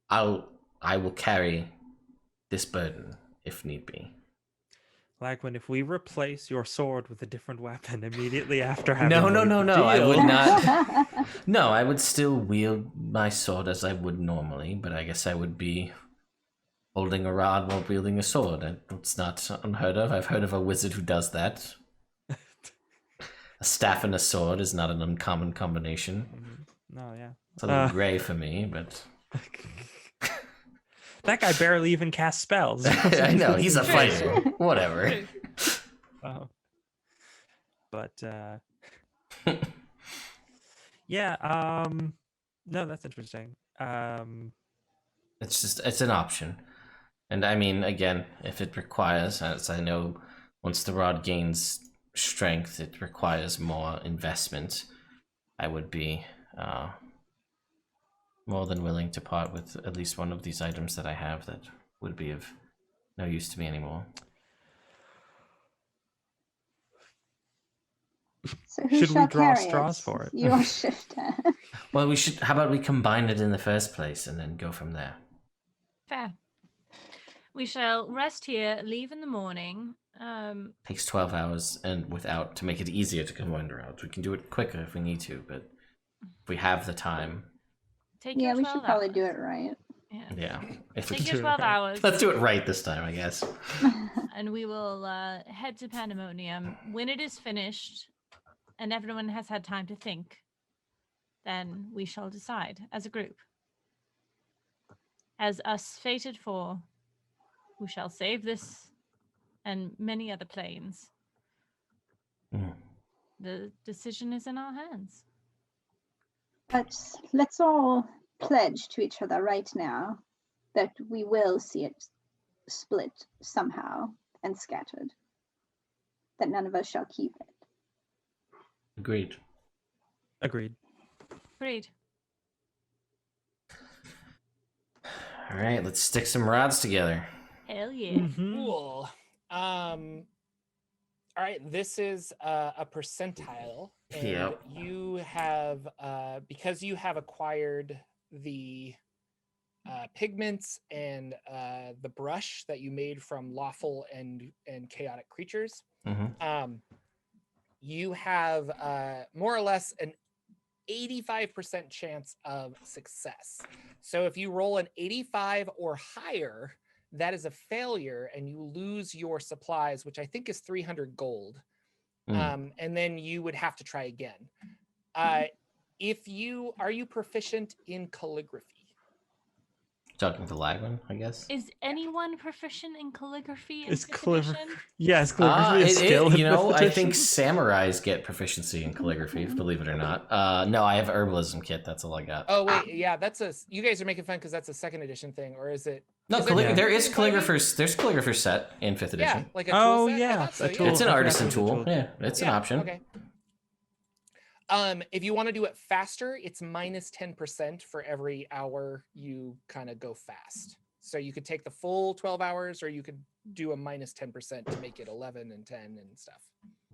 I will carry this burden if need be. Like if we replace your sword with a different weapon immediately after having No, I would not. No, I would still wield my sword as I would normally, but I guess I would be holding a rod while wielding a sword. It's not unheard of. I've heard of a wizard who does that. A staff and a sword is not an uncommon combination. No, yeah. It's a little gray for me, but... That guy barely even casts spells. I know, he's a fighter. Whatever. But, yeah, no, that's interesting. It's an option. And I mean, again, if it requires, as I know, once the rod gains strength, it requires more investment. I would be more than willing to part with at least one of these items that I have that would be of no use to me anymore. So who should shall we draw carry straws for it? You are shifter. Well, how about we combine it in the first place and then go from there? Fair. We shall rest here, leave in the morning. Takes 12 hours, and to make it easier to combine the routes. We can do it quicker if we need to, but if we have the time. Yeah, we should probably do it right. Yeah. If we Take your 12 hours. Let's do it right this time, I guess. And we will head to Pandemonium. When it is finished and everyone has had time to think, then we shall decide as a group. As us fated for, who shall save this and many other planes. The decision is in our hands. But let's all pledge to each other right now that we will see it split somehow and scattered. That none of us shall keep it. Agreed. Agreed. All right, let's stick some rods together. Hell yeah. Cool. All right, this is a percentile, and you have because you have acquired the pigments and the brush that you made from lawful and chaotic creatures. you have more or less an 85% chance of success. So if you roll an 85 or higher, that is a failure and you lose your supplies, which I think is 300 gold. And then you would have to try again. Are you proficient in calligraphy? Talking to Lagman, I guess. Is anyone proficient in calligraphy in Is 5th calligraphy? edition? Yes, calligraphy is skill. in fifth I think edition. samurais get proficiency in calligraphy, believe it or not. No, I have herbalism kit. That's all I got. Oh wait, yeah, you guys are making fun because that's a 2nd edition thing, or is it? No, is there there is calligraphy? There's calligrapher set in 5th edition. Yeah, like a tool set? I yeah, thought so, a yeah. tool. It's an I forgot artisan it was a tool. Yeah, it's an option. Okay. If you want to do it faster, it's minus 10% for every hour you kind of go fast. So you could take the full 12 hours, or you could do a minus 10% to make it 11 and 10 and stuff.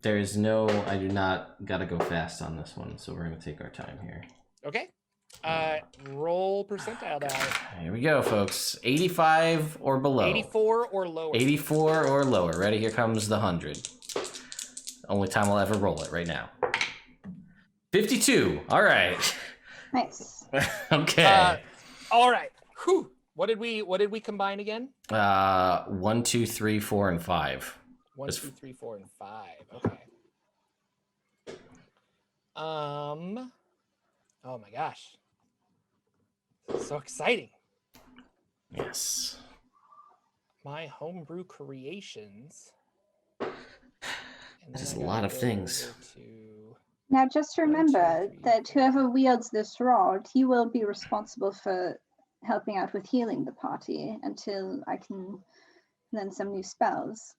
I do not gotta go fast on this one, so we're gonna take our time here. Okay. Roll percentile die. Here we go, folks. 85 or below. 84 or lower. 84 or lower. Ready? Here comes the 100. Only time I'll ever roll it right now. 52. All right. Nice. Okay. All right. Whew. What did we combine again? 1, 2, 3, 4, and 5. 1, 2, 3, 4, and 5. Okay. Oh my gosh. So exciting. Yes. My homebrew creations. And This is then a I lot gotta of go things. over to- Now, just remember 1, 2, 3, that whoever wields this rod, he will be responsible for helping out with healing the party until I can learn some new spells.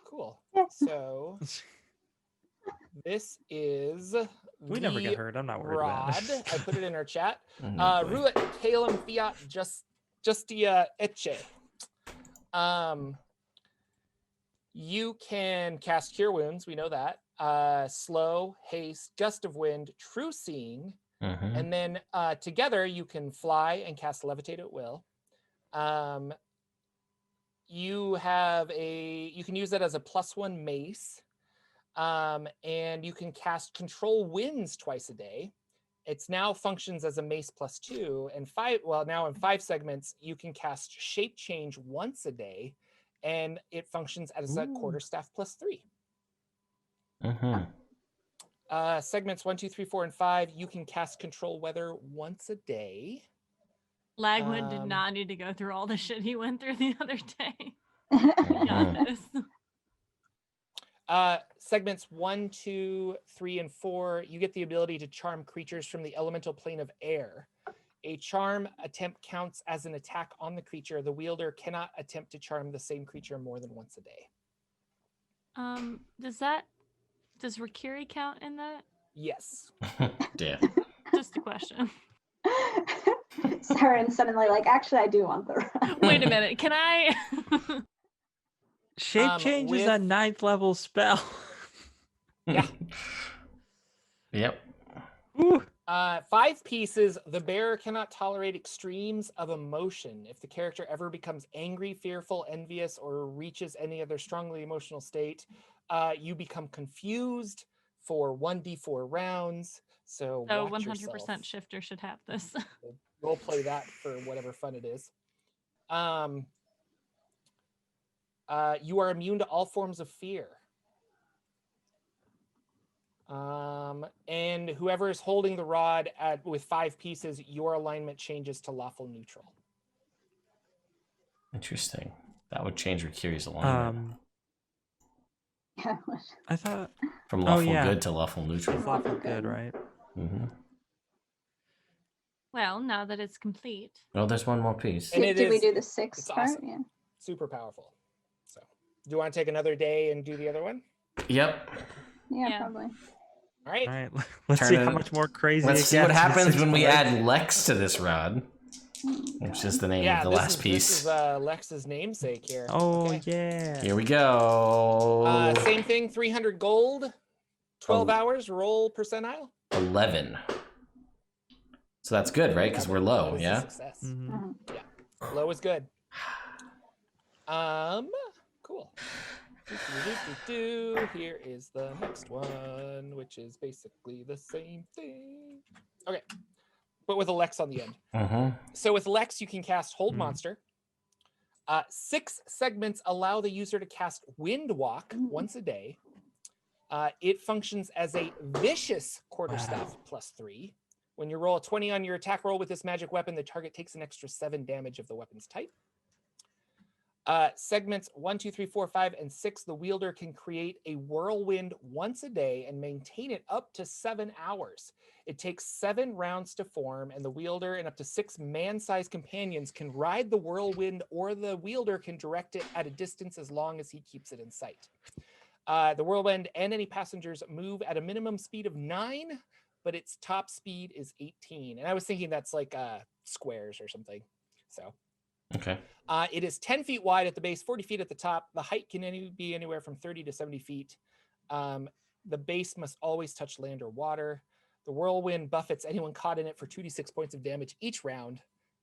Cool. Yeah. So this is We never get hurt. I'm not worried rod. about it. I put it in our chat. Oh, boy. Rulet Calum Fiat Justia Etche. You can cast Cure Wounds, we know that. Slow, Haste, Gust of Wind, True Seeing, Mhm. and then together you can fly and cast Levitate at will. You can use that as a +1 mace, and you can cast Control Winds twice a day. It's now functions as a mace +2, and now in 5 segments you can cast Shape Change once a day, and it functions as a quarterstaff +3. Mhm. Segments 1, 2, 3, 4, and 5, you can cast Control Weather once a day. Lagwood did not need to go through all the shit he went through the other day. Mhm. Got this. Segments 1, 2, 3, and 4, you get the ability to charm creatures from the elemental plane of air. A charm attempt counts as an attack on the creature. The wielder cannot attempt to charm the same creature more than once a day. Does Rikiri count in that? Yes. Yeah. Just a question. Siren suddenly actually, I do want the rod. Wait a minute. Can I? Shape change is a 9th level spell. Yeah. Yep. Ooh. 5 pieces. The bearer cannot tolerate extremes of emotion. If the character ever becomes angry, fearful, envious, or reaches any other strongly emotional state, you become confused for 1d4 rounds. So watch 100% yourself. shifter should have this. We'll play that for whatever fun it is. You are immune to all forms of fear. And whoever is holding the rod with 5 pieces, your alignment changes to lawful neutral. Interesting. That would change Rikiri's alignment. I thought From lawful good to lawful neutral. it's lawful good, right? Mm-hmm. Well, now that it's complete. Oh, there's one more piece. And Did we do the 6th it's part? awesome. Yeah. Super powerful. So, do you want to take another day and do the other one? Yep. Yeah, probably. All right. All right. Let's Turn see it- how much more crazy. Let's it see what gets in happens when we 6 add Lex to this rod, which is the name of the last piece. This is Lex's namesake here. Oh Okay. yeah. Here we go. Same thing, 300 gold, 12 Oh. hours, roll percentile. 11. So that's good, right? Because we're low, That is a yeah? success. Mhm. Low is good. Cool. Here is the next one, which is basically the same thing. Okay, but with a Lex on the end. So with Lex, you can cast Hold Monster. 6 segments allow the user to cast Wind Walk once a day. It functions as a vicious quarterstaff +3. When you roll a 20 on your attack roll with this magic weapon, the target takes an extra 7 damage of the weapon's type. Segments 1, 2, 3, 4, 5, and 6, the wielder can create a whirlwind once a day and maintain it up to 7 hours. It takes 7 rounds to form, and the wielder and up to 6 man-sized companions can ride the whirlwind, or the wielder can direct it at a distance as long as he keeps it in sight. The whirlwind and any passengers move at a minimum speed of 9, but its top speed is 18. And I was thinking that's like squares or something. So. Okay. It is 10 feet wide at the base, 40 feet at the top. The height can be anywhere from 30 to 70 feet. The base must always touch land or water. The whirlwind buffets anyone caught in it for 2d6 points of damage each round.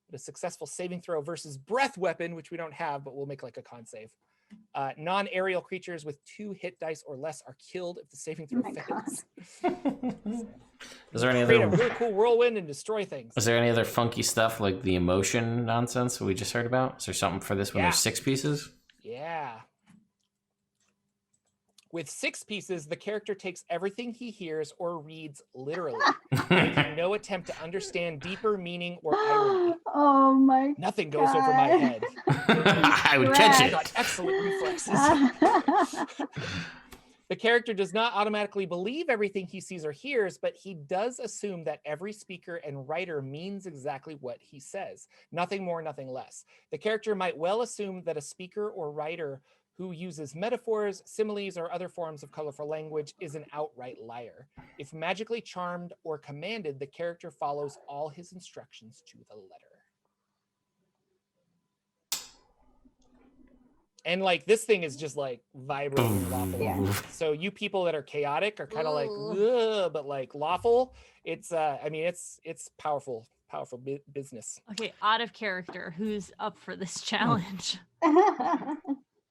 But a successful saving throw versus breath weapon, which we don't have, but we'll make like a con save. Non-aerial creatures with 2 hit dice or less are killed if the saving throw fails. Is there any Create other a really cool whirlwind and destroy things? Is there any other funky stuff like the emotion nonsense we just heard about? Is there something for this when there's 6 pieces? Yeah. With 6 pieces, the character takes everything he hears or reads literally, making no attempt to understand deeper meaning or irony. Oh my God. Nothing goes over my head. I would catch it. Got excellent reflexes. The character does not automatically believe everything he sees or hears, but he does assume that every speaker and writer means exactly what he says. Nothing more, nothing less. The character might well assume that a speaker or writer who uses metaphors, similes, or other forms of colorful language is an outright liar. If magically charmed or commanded, the character follows all his instructions to the letter. And like this thing is just like vibrating lawful. Yeah. So you people that are chaotic are kind of like, ugh, but like lawful. It's I mean it's powerful business. Okay, out of character, who's up for this challenge?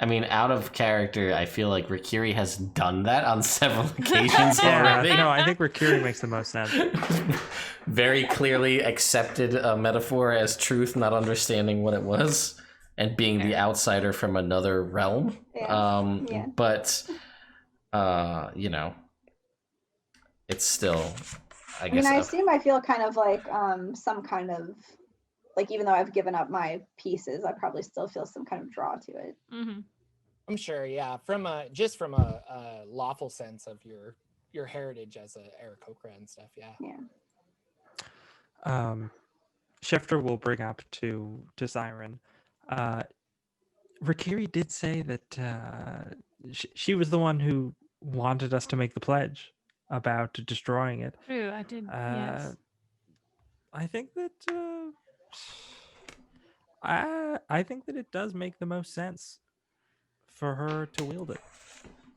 I mean, out of character, I feel like Rikiri has done that on several occasions already. No, I think Rikiri makes the most sense. Very clearly accepted a metaphor as truth, not understanding what it was, and being the outsider from another realm. Yeah. But, you know, it's still, I guess. I assume I feel kind of like some kind of, like, even though I've given up my pieces, I probably still feel some kind of draw to it. Mm-hmm. I'm sure, yeah. From a lawful sense of your heritage as a Aarakocra and stuff, yeah. Shifter will bring up to Siren. Rikiri did say that she was the one who wanted us to make the pledge about destroying it. True, I did. Yes. I think that I think that it does make the most sense for her to wield it.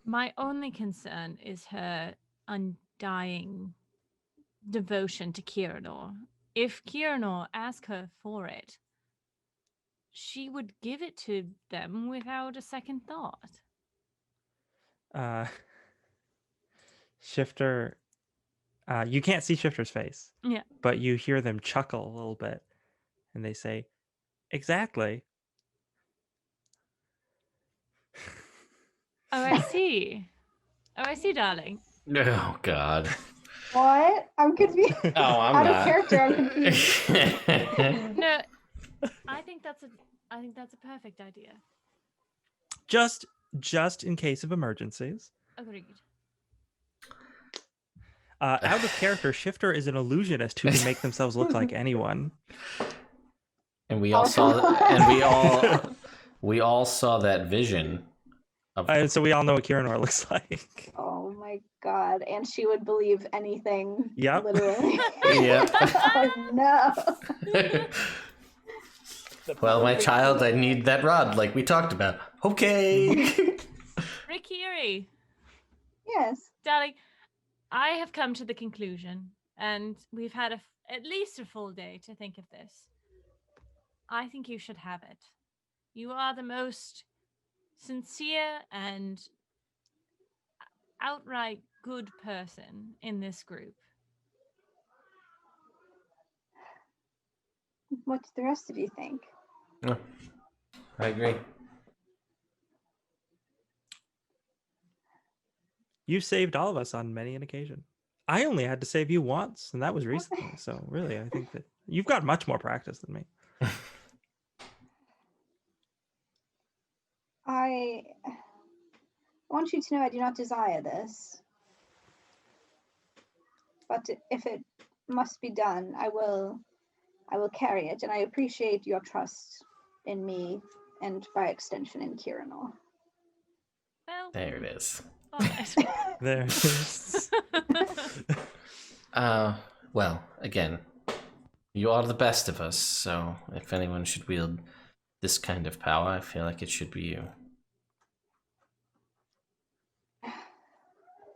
My only concern is her undying devotion to Kiranor. If Kiranor asked her for it, she would give it to them without a second thought. Shifter, you can't see Shifter's face. Yeah. But you hear them chuckle a little bit, and they say, "Exactly." Oh, I see. Darling. Oh, God. What? I'm confused. Oh, I'm Out not. of character, I'm confused. No, I think that's a perfect idea. Just in case of emergencies. Agreed. Out of character, Shifter is an illusionist who can make themselves look like anyone. And we all saw we all saw that vision of So we all know what Kiranor looks like. Oh my God. And she would believe anything. Yep. Literally. Yep. Oh no. Well, my child, I need that rod like we talked about. Okay. Rikiri, Yes. darling, I have come to the conclusion, and we've had at least a full day to think of this. I think you should have it. You are the most sincere and outright good person in this group. What do the rest of you think? Yeah, I agree. You saved all of us on many an occasion. I only had to save you once, and that was recently. So really, I think that you've got much more practice than me. I want you to know I do not desire this. But if it must be done, I will carry it, and I appreciate your trust in me and by extension in Kiranor. Well, There it is. all right. There it is. Well, again, you are the best of us, so if anyone should wield this kind of power, I feel like it should be you.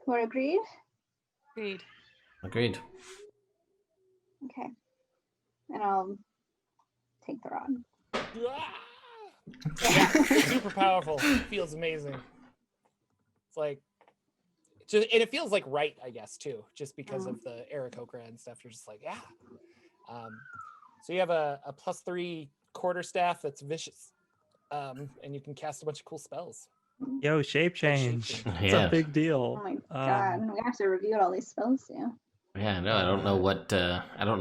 We're agreed? Agreed. Agreed. Okay. And I'll take the rod. Yeah, super powerful. Feels amazing. It's like, and it feels like right, I guess, too, just because of the Aarakocra and stuff. You're just like, yeah. So you have a +3 quarterstaff that's vicious, and you can cast a bunch of cool spells. Yo, shape change. change. It's Yeah. a big deal. Oh my god, we have to review what all these spells do. Yeah, no, I don't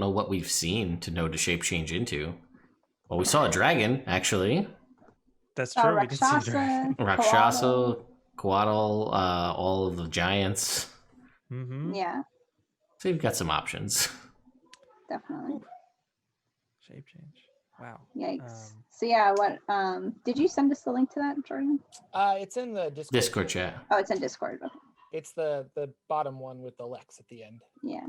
know what we've seen to know to shape change into. Well, we saw a dragon, actually. That's true. We did see Rakshasa, Rakshasa, Quaddle, all of the giants. Mm-hmm. Yeah, So you've got some options. definitely. Shape change. Wow. Yikes. So yeah, what did you send us the link to that, Jordan? It's in the Discord chat. Oh, it's in Discord. Okay. It's the bottom one with the Lex at the end. Yeah.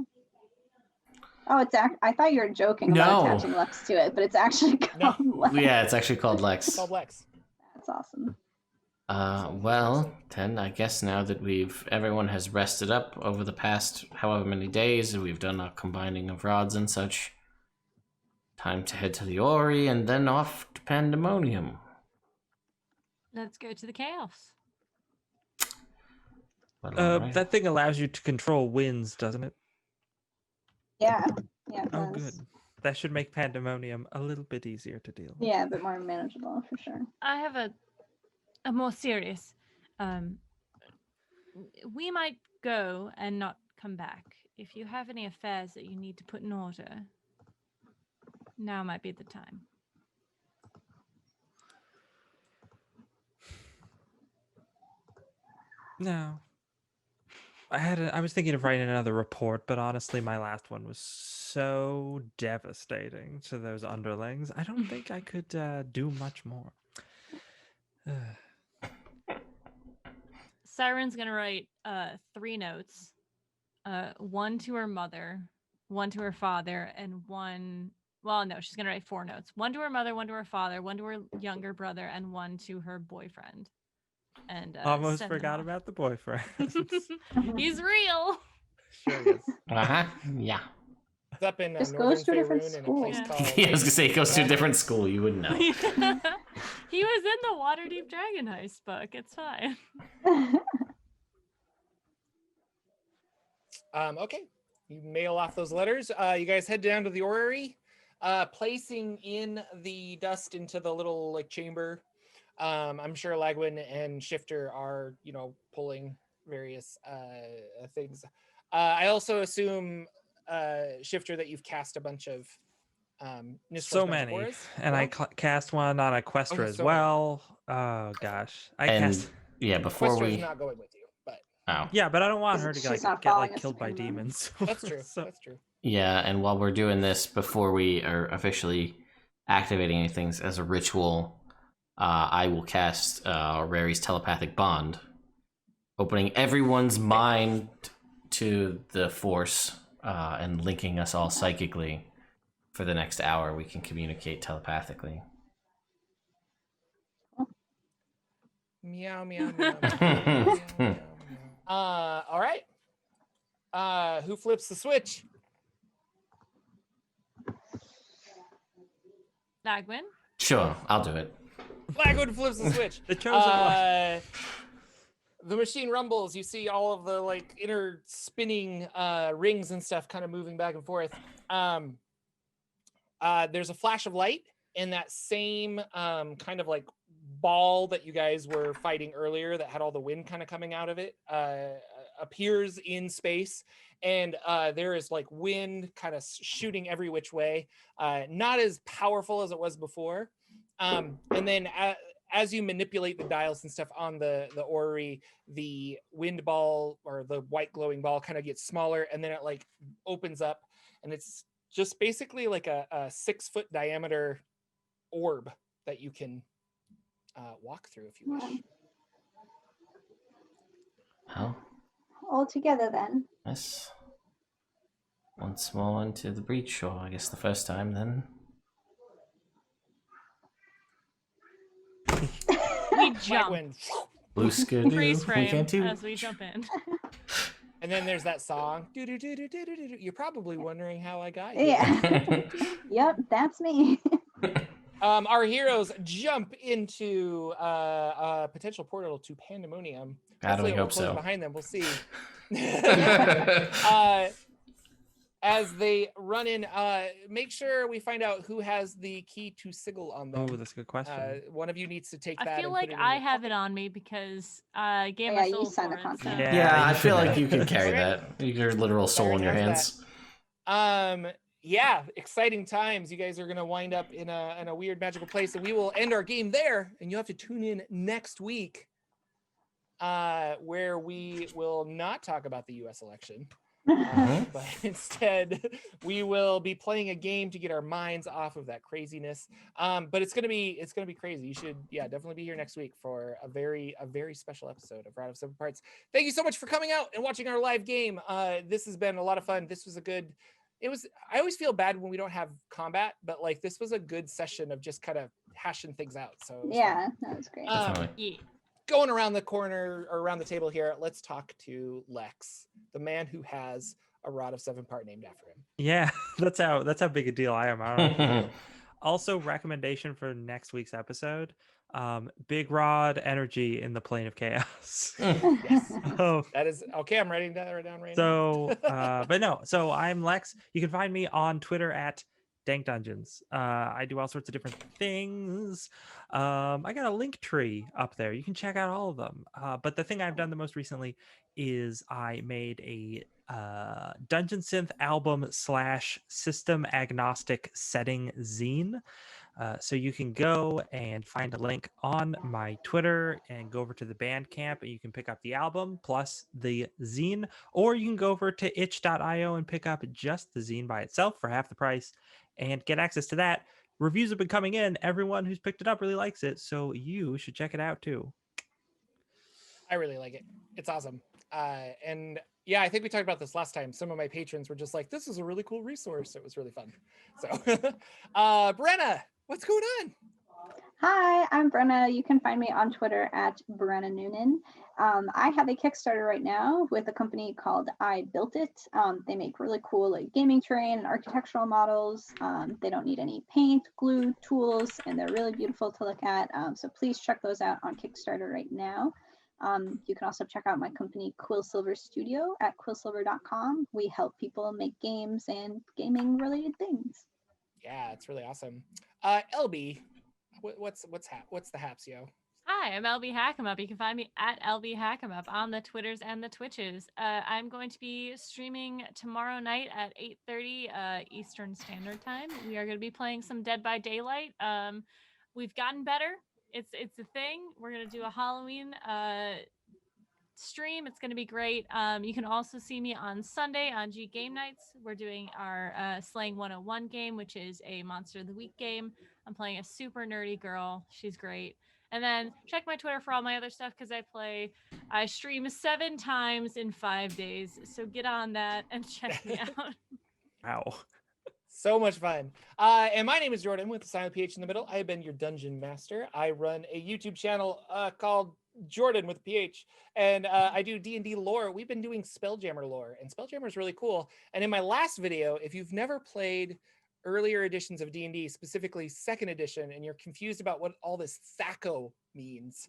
Oh, I thought you were joking about No. attaching Lex to it, but it's actually called Lex. Yeah, it's actually called It's Lex. called Lex. That's awesome. Well, then I guess now that everyone has rested up over the past however many days, and we've done a combining of rods and such, time to head to the Ori and then off to Pandemonium. Let's go to the chaos. Well, alright. That thing allows you to control winds, doesn't it? Yeah. Yeah. It Oh, does. good. That should make Pandemonium a little bit easier to deal with. Yeah, a bit more manageable for sure. I have a more serious. We might go and not come back. If you have any affairs that you need to put in order, now might be the time. No. I was thinking of writing another report, but honestly, my last one was so devastating to those underlings. I don't think I could do much more. Siren's gonna write 3 notes. One to her mother, one to her father, and one. Well, no, she's gonna write 4 notes. One to her mother, one to her father, one to her younger brother, and one to her boyfriend. And Almost send them forgot off. about the boyfriend. He's real. Sure is. Uh-huh. Yeah. It's up in Just Northern goes to a different Faerun in a school. place Yeah. called. Yeah, I was gonna say it goes to a different school. You wouldn't know. He was in the Waterdeep Dragon Heist book. It's fine. Okay, you mail off those letters. You guys head down to the orrery, placing in the dust into the little like chamber. I'm sure Lagwin and Shifter are, pulling various things. I also assume, Shifter, that you've cast a bunch of Nistros So magic many. auras. And I cast one on Equestra Okay, as so well. Oh, gosh. And yeah, before Questra's we. not going with you, but Oh. Yeah, but I don't want her to She's get not following us killed by in, though. demons. that's true. So- That's true. Yeah, and while we're doing this, before we are officially activating anything as a ritual, I will cast Rary's telepathic bond, opening everyone's mind to the Force and linking us all psychically. For the next hour, we can communicate telepathically. Meow, meow, meow, meow, meow, meow, meow. All right. Who flips the switch? Lagwin. Sure, I'll do it. Blackwood flips the switch. The chosen one. The machine rumbles. You see all of the like inner spinning rings and stuff kind of moving back and forth. There's a flash of light, and that same kind of like ball that you guys were fighting earlier that had all the wind kind of coming out of it appears in space, and there is like wind kind of shooting every which way, not as powerful as it was before, and then as you manipulate the dials and stuff on the orrery, the wind ball or the white glowing ball kind of gets smaller, and then it like opens up, and it's just basically like a 6-foot diameter orb that you can walk through if you wish. Well, All together then. yes. Once more into the breach, or I guess the first time then. We Black jump. wind. Blue skidoo. Freeze We frame can't do. as we jump in. And then there's that song. Do-do-do-do-do-do-do. You're probably wondering how I got here. Yeah. Yep, that's me. Our heroes jump into a potential portal to Pandemonium. God, we Hopefully it hope won't close so. behind them. We'll see. As they run in, make sure we find out who has the key to sigil on them. Oh, that's a good question. One of you needs to take that. I feel and like put it in I your have pocket. it on me because I gave Yeah, my you soul signed for the it. contract. So. Yeah, I you feel should like you can carry Okay. that. Your literal soul in your Aaron has hands. Yeah, exciting times. You guys are gonna wind up in a weird magical place, and we will end our game there. And you'll have to tune in next week, where we will not talk about the U.S. election, but instead we will be playing a game to get our minds off of that craziness. But it's gonna be crazy. You should definitely be here next week for a very special episode of Rod of Seven Parts. Thank you so much for coming out and watching our live game. This has been a lot of fun. This was I always feel bad when we don't have combat, but like this was a good session of just kind of hashing things out. So it was Yeah, that was great. Definitely. Yeah. going around the corner or around the table here, let's talk to Lex, the man who has a Rod of Seven Part named after him. Yeah, that's how big a deal I am. I don't know. Also, recommendation for next week's episode: big rod energy in the plane of chaos. Yes, Oh, that is okay. I'm writing that down right so, but no. So I'm Lex. You can find me on Twitter at Dank Dungeons. I do all sorts of different things. I got a link tree up there. You can check out all of them. But the thing I've done the most recently is I made a Dungeon Synth album / system agnostic setting zine. So you can go and find a link on my Twitter and go over to the Bandcamp, and you can pick up the album plus the zine, or you can go over to itch.io and pick up just the zine by itself for half the price and get access to that. Reviews have been coming in. Everyone who's picked it up really likes it, so you should check it out too. I really like it. It's awesome. And yeah, I think we talked about this last time. Some of my patrons were just like, this is a really cool resource. It was really fun. So Brenna, what's going on? Hi, I'm Brenna. You can find me on Twitter at Brenna Noonan. I have a Kickstarter right now with a company called I Built It. They make really cool like gaming terrain and architectural models. They don't need any paint, glue, tools, and they're really beautiful to look at. So please check those out on Kickstarter right now. You can also check out my company Quillsilver Studio at quillsilver.com. We help people make games and gaming related things. Yeah, it's really awesome. LB, what's the haps, yo? Hi, I'm LB Hackemup. You can find me at LB Hackemup on the Twitters and the Twitches. I'm going to be streaming tomorrow night at 8:30 Eastern Standard Time. We are going to be playing some Dead by Daylight. We've gotten better. It's a thing. We're going to do a Halloween stream. It's going to be great. You can also see me on Sunday on G Game Nights. We're doing our Slaying 101 game, which is a Monster of the Week game. I'm playing a super nerdy girl. She's great. And then check my Twitter for all my other stuff because I stream 7 times in 5 days. So get on that and check me out. Wow. So much fun. And my name is Jordan with the silent PH in the middle. I have been your dungeon master. I run a YouTube channel called Jordan with PH, and I do D&D lore. We've been doing Spelljammer lore, and Spelljammer is really cool. And in my last video, if you've never played earlier editions of D&D, specifically second edition, and you're confused about what all this THACO means,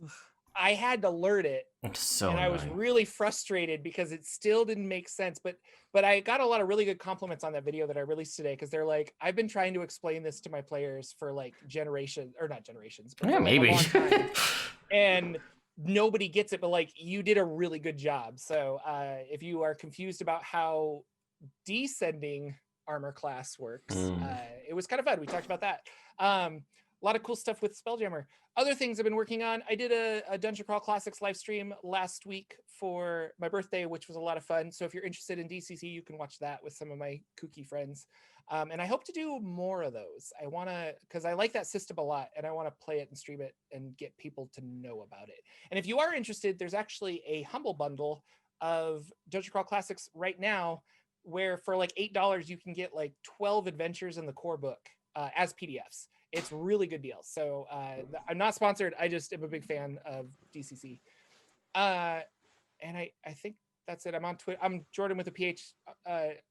I had to learn it. It's so and annoying. I was really frustrated because it still didn't make sense. But I got a lot of really good compliments on that video that I released today, because they're like, I've been trying to explain this to my players for like generations, or not generations, but Yeah, for, like, maybe. a long time. And nobody gets it, but like, you did a really good job. So if you are confused about how descending armor class works, it was kind of fun. We talked about that. A lot of cool stuff with Spelljammer. Other things I've been working on. I did a Dungeon Crawl Classics live stream last week for my birthday, which was a lot of fun. So if you're interested in DCC, you can watch that with some of my kooky friends. And I hope to do more of those. I want to, because I like that system a lot, and I want to play it and stream it and get people to know about it. And if you are interested, there's actually a Humble bundle of Dungeon Crawl Classics right now, where for like $8, you can get like 12 adventures in the core book as PDFs. It's a really good deal. So I'm not sponsored. I just am a big fan of DCC. And I think that's it. I'm on Twitter. I'm Jordan with a PH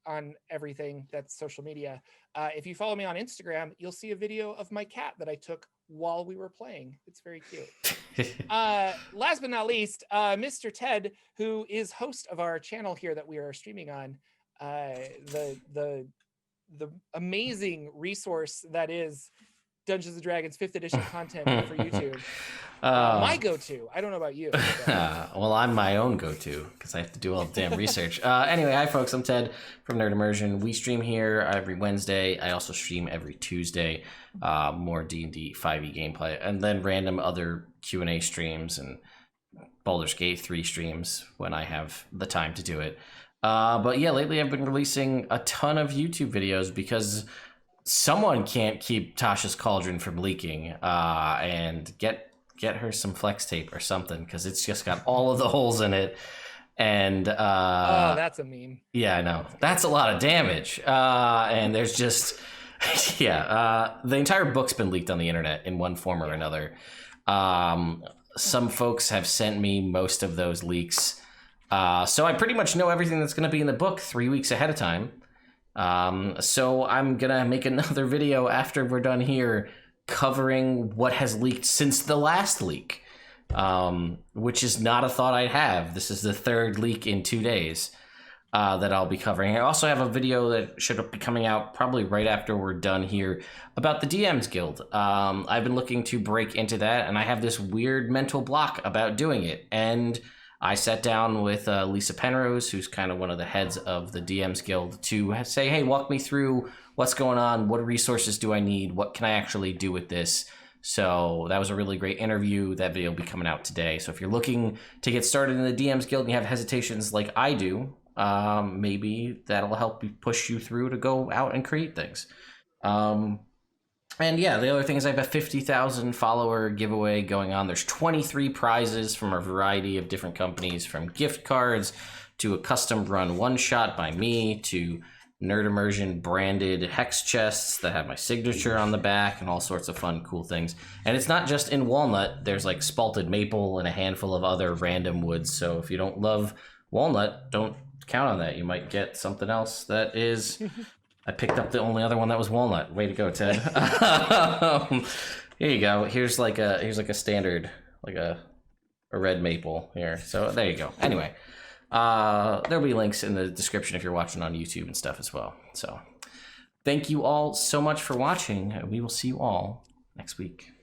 on everything that's social media. If you follow me on Instagram, you'll see a video of my cat that I took while we were playing. It's very cute. Last but not least, Mr. Ted, who is host of our channel here that we are streaming on, the amazing resource that is Dungeons and Dragons 5th edition content for YouTube. My go-to. I don't know about you. Well, I'm my own go-to because I have to do all the damn research. Anyway, hi folks, I'm Ted from Nerd Immersion. We stream here every Wednesday. I also stream every Tuesday, more D&D 5e gameplay, and then random other Q&A streams and Baldur's Gate 3 streams when I have the time to do it. But yeah, lately I've been releasing a ton of YouTube videos because someone can't keep Tasha's cauldron from leaking, and get her some flex tape or something, because it's just got all of the holes in it. And oh, that's a meme. Yeah, I know. That's a lot of damage. And there's just the entire book's been leaked on the internet in one form or another. Some folks have sent me most of those leaks. So I pretty much know everything that's going to be in the book 3 weeks ahead of time. So I'm going to make another video after we're done here covering what has leaked since the last leak, which is not a thought I'd have. This is the third leak in 2 days that I'll be covering. I also have a video that should be coming out probably right after we're done here about the DMs Guild. I've been looking to break into that, and I have this weird mental block about doing it. And I sat down with Lisa Penrose, who's kind of one of the heads of the DMs Guild, to say, hey, walk me through what's going on. What resources do I need? What can I actually do with this? So that was a really great interview. That video will be coming out today. So if you're looking to get started in the DMs Guild and you have hesitations like I do, maybe that'll help push you through to go out and create things. And yeah, the other thing is I have a 50,000 follower giveaway going on. There's 23 prizes from a variety of different companies, from gift cards to a custom run one-shot by me to Nerd Immersion branded hex chests that have my signature on the back and all sorts of fun, cool things. And it's not just in walnut. There's like spalted maple and a handful of other random woods. So if you don't love walnut, don't count on that. You might get something else that is... I picked up the only other one that was walnut. Way to go, Ted. Here you go. Here's like a standard, like a red maple here. So there you go. Anyway, there'll be links in the description if you're watching on YouTube and stuff as well. So thank you all so much for watching. We will see you all next week.